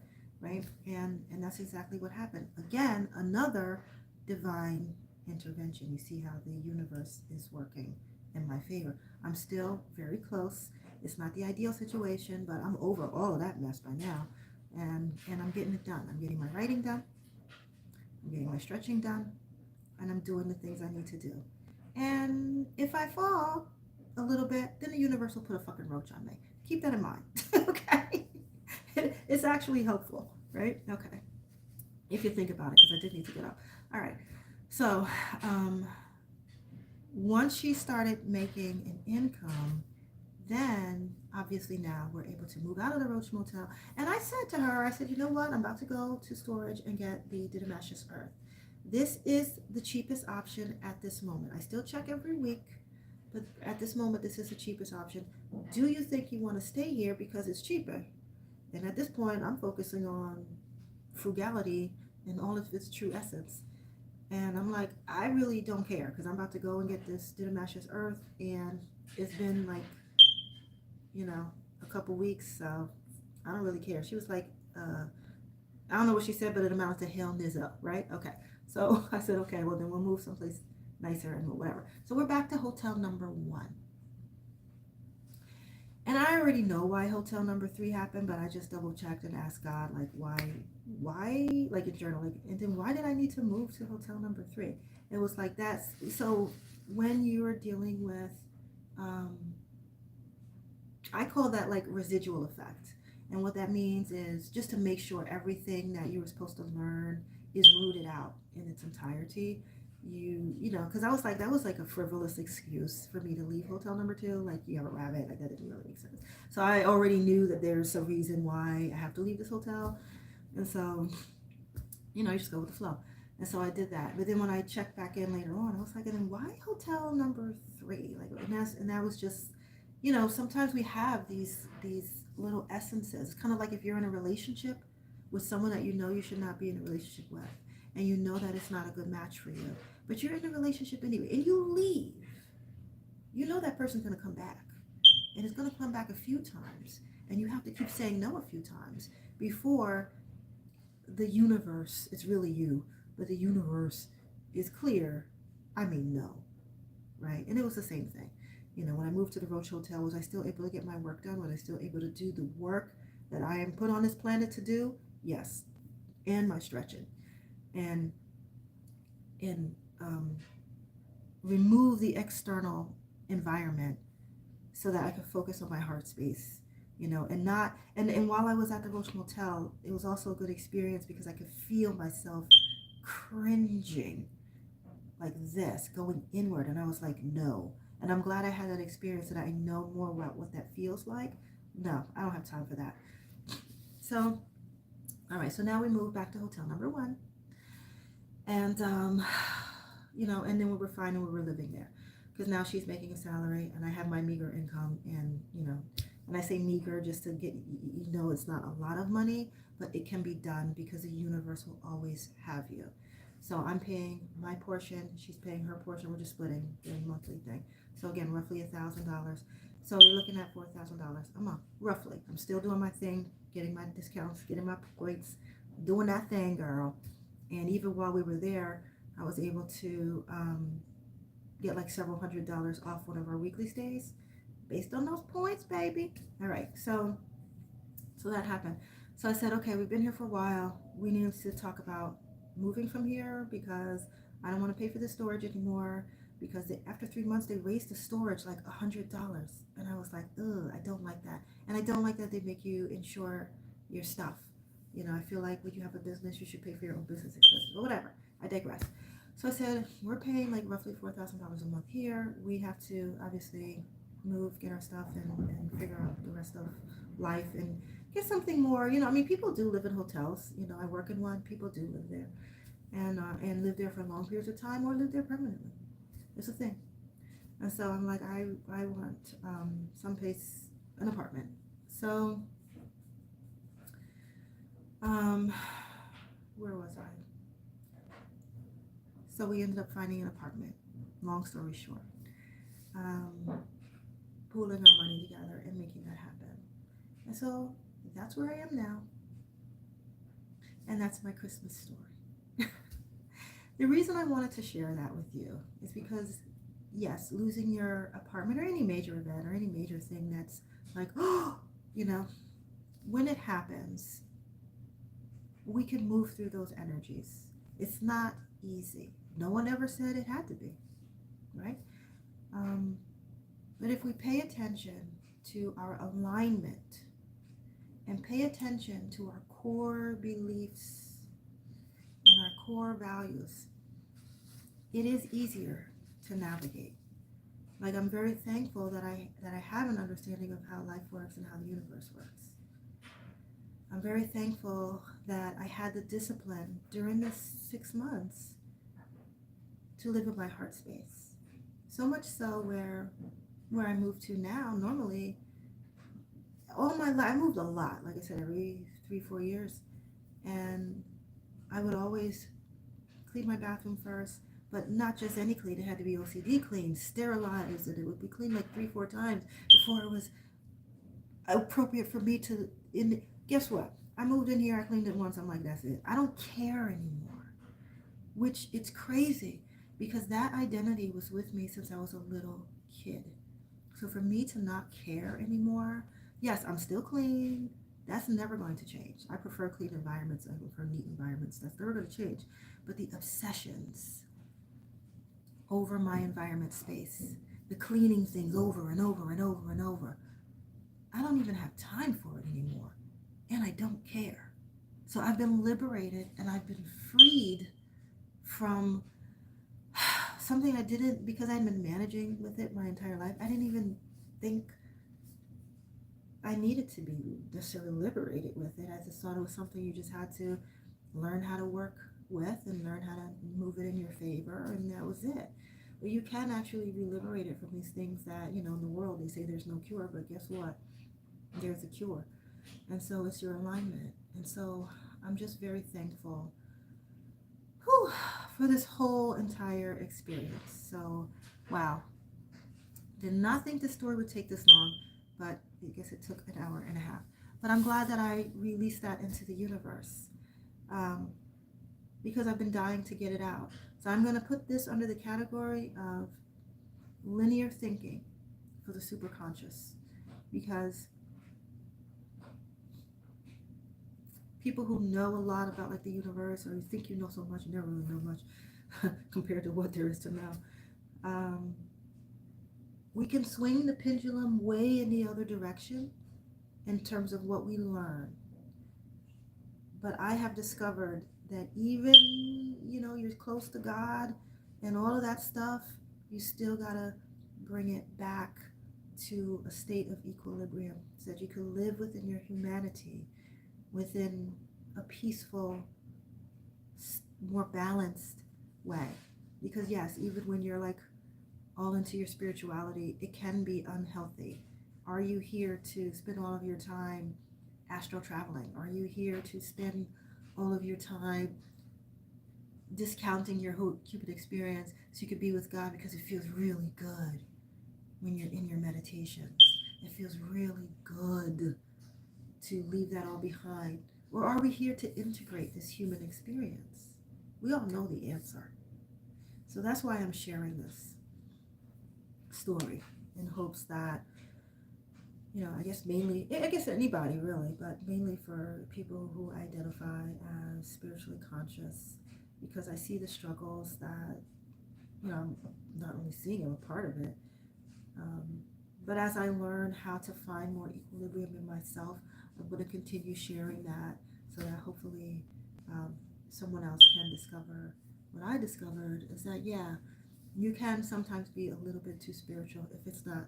right? And that's exactly what happened. Again, another divine intervention. You see how the universe is working in my favor. I'm still very close. It's not the ideal situation, but I'm over all of that mess by now. And I'm getting it done. I'm getting my writing done. I'm getting my stretching done. And I'm doing the things I need to do. And if I fall a little bit, then the universe will put a fucking roach on me. Keep that in mind. Okay? It's actually helpful, right? Okay. If you think about it, because I did need to get up. All right. So, once she started making an income, then obviously now we're able to move out of the Roach Motel. And I said to her, I said, you know what? I'm about to go to storage and get the diatomaceous earth. This is the cheapest option at this moment. I still check every week, but at this moment, this is the cheapest option. Do you think you want to stay here because it's cheaper? And at this point, I'm focusing on frugality in all of its true essence. And I'm like, I really don't care because I'm about to go and get this Didymassus earth, and it's been like, you know, a couple weeks, so I don't really care. She was like, I don't know what she said, but it amounted to hell nizza, right? Okay. So I said, okay, well then we'll move someplace nicer and whatever. So we're back to hotel number one. And I already know why hotel number three happened, but I just double checked and asked God, like, like in journal, like, and then why did I need to move to hotel number three? It was like that's so when you're dealing with, um, I call that like residual effect. And what that means is just to make sure everything that you were supposed to learn is rooted out in its entirety. You know, because I was like, that was like a frivolous excuse for me to leave hotel number two. Like, you have a rabbit, like, that didn't really make sense. So I already knew that there's a reason why I have to leave this hotel. And so, you know, you just go with the flow. And so I did that. But then when I checked back in later on, I was like, and then why hotel number three? Like, and that was just, you know, sometimes we have these little essences. It's kind of like if you're in a relationship with someone that you know you should not be in a relationship with, and you know that it's not a good match for you, but you're in a relationship anyway, and you leave. You know that person's gonna come back, and it's gonna come back a few times, and you have to keep saying no a few times before the universe, it's really you, but the universe is clear. I mean, no, right? And it was the same thing. You know, when I moved to the Roach Hotel, was I still able to get my work done? Was I still able to do the work that I am put on this planet to do? Yes, and my stretching and and remove the external environment so that I could focus on my heart space, you know, and not and while I was at the Roach Motel, it was also a good experience because I could feel myself cringing like this, going inward, and I was like, no. And I'm glad I had that experience and I know more about what that feels like. No, I don't have time for that. So, all right, so now we move back to hotel number one. And you know, and then we were fine and we were living there because now she's making a salary and I have my meager income. And you know, and I say meager just to get, you know, it's not a lot of money, but it can be done because the universe will always have you. So I'm paying my portion, she's paying her portion, we're just splitting the monthly thing. So again, roughly $1,000. So you're looking at $4,000 a month, roughly. I'm still doing my thing, getting my discounts, getting my points, doing that thing, girl. And even while we were there, I was able to get like several $100s off one of our weekly stays based on those points, baby. All right, so that happened. So I said, okay, we've been here for a while. We need to talk about moving from here because I don't want to pay for the storage anymore. Because after 3 months, they raised the storage like $100, and I was like, ugh, I don't like that, and I don't like that they make you insure your stuff. You know, I feel like when you have a business, you should pay for your own business expenses, but whatever. I digress. So I said, we're paying like roughly $4,000 a month here. We have to obviously move, get our stuff, and figure out the rest of life and get something more. You know, I mean, people do live in hotels. You know, I work in one. People do live there and live there for long periods of time or live there permanently. It's a thing. And so I'm like, I want someplace, an apartment. So, um, where was I? So we ended up finding an apartment. Long story short, um, pooling our money together and making that happen. And so that's where I am now. And that's my Christmas story. The reason I wanted to share that with you is because, yes, losing your apartment or any major event or any major thing that's like, oh, you know, when it happens, we can move through those energies. It's not easy. No one ever said it had to be, right? Um, but if we pay attention to our alignment and pay attention to our core beliefs and our core values, it is easier to navigate. Like, I'm very thankful that I have an understanding of how life works and how the universe works. I'm very thankful that I had the discipline during this 6 months to live in my heart space. So much so where I moved to now, normally all my life I moved a lot, like I said, every 3-4 years, and I would always clean my bathroom first, but not just any clean. It had to be OCD clean, sterilized, and it would be cleaned like 3-4 times before it was appropriate for me to. Guess what? I moved in here. I cleaned it once. I'm like, that's it. I don't care anymore. Which it's crazy because that identity was with me since I was a little kid. So for me to not care anymore, yes, I'm still clean. That's never going to change. I prefer clean environments. I prefer neat environments. That's never going to change. But the obsessions over my environment space, the cleaning things over and over and over and over, I don't even have time for it anymore. And I don't care. So I've been liberated and I've been freed from something I didn't, because I'd been managing with it my entire life. I didn't even think I needed to be necessarily liberated with it. I just thought it was something you just had to learn how to work with and learn how to move it in your favor, and that was it. But you can actually be liberated from these things that, in the world they say there's no cure, but guess what? There's a cure. And so it's your alignment. And so I'm just very thankful for this whole entire experience. So, wow. Did not think this story would take this long, but I guess it took an hour and a half. But I'm glad that I released that into the universe because I've been dying to get it out. So I'm going to put this under the category of linear thinking for the superconscious, because people who know a lot about like the universe, or you think you know so much, you never really know much compared to what there is to know. We can swing the pendulum way in the other direction in terms of what we learn. But I have discovered that even, you're close to God and all of that stuff, you still gotta bring it back to a state of equilibrium so that you can live within your humanity, within a peaceful, more balanced way. Because yes, even when you're like all into your spirituality, it can be unhealthy. Are you here to spend all of your time astral traveling? Are you here to spend all of your time discounting your whole Cupid experience so you could be with God because it feels really good when you're in your meditations? It feels really good to leave that all behind. Or are we here to integrate this human experience? We all know the answer. So that's why I'm sharing this story, in hopes that, I guess anybody really, but mainly for people who identify as spiritually conscious, because I see the struggles that, I'm not only seeing, I'm a part of it. But as I learn how to find more equilibrium in myself, I'm going to continue sharing that so that hopefully someone else can discover what I discovered, is that, yeah, you can sometimes be a little bit too spiritual if it's not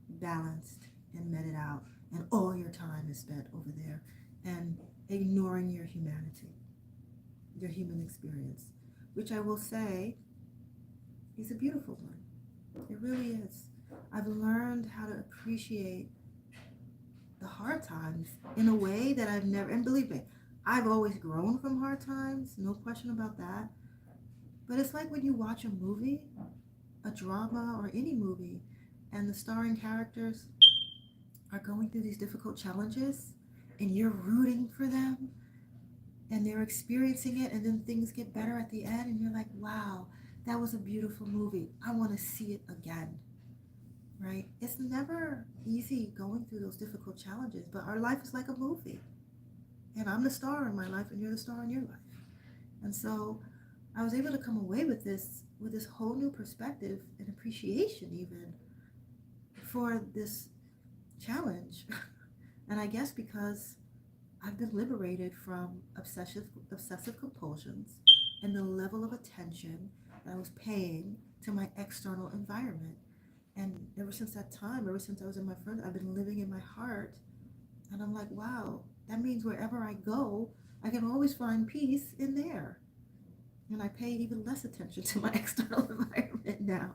balanced and meted out, and all your time is spent over there and ignoring your humanity, your human experience, which I will say is a beautiful one. It really is. I've learned how to appreciate the hard times in a way that I've never, and believe me, I've always grown from hard times, no question about that. But it's like when you watch a movie, a drama, or any movie, and the starring characters are going through these difficult challenges, and you're rooting for them, and they're experiencing it, and then things get better at the end, and you're like, wow, that was a beautiful movie. I want to see it again, right? It's never easy going through those difficult challenges, but our life is like a movie, and I'm the star in my life, and you're the star in your life. And so I was able to come away with this whole new perspective and appreciation even for this challenge. And I guess because I've been liberated from obsessive compulsions and the level of attention that I was paying to my external environment. And ever since that time, ever since I was in my friend, I've been living in my heart. And I'm like, wow, that means wherever I go, I can always find peace in there. And I pay even less attention to my external environment now.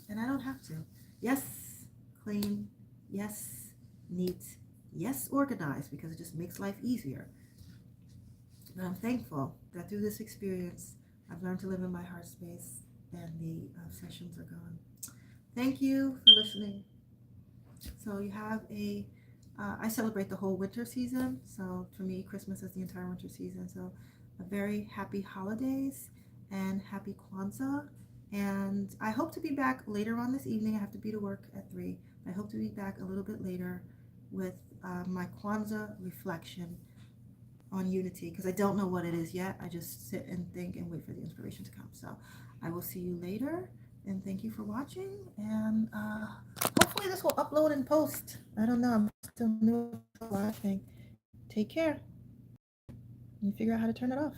And I don't have to. Yes, clean. Yes, neat. Yes, organized, because it just makes life easier. And I'm thankful that through this experience, I've learned to live in my heart space and the sessions are gone. Thank you for listening. So you have I celebrate the whole winter season. So for me, Christmas is the entire winter season. So a very happy holidays and happy Kwanzaa. And I hope to be back later on this evening. I have to be to work at 3. I hope to be back a little bit later with my Kwanzaa reflection on unity because I don't know what it is yet. I just sit and think and wait for the inspiration to come. So I will see you later and thank you for watching. And hopefully this will upload and post. I don't know. I'm still new to the live thing. Take care. You figure out how to turn it off.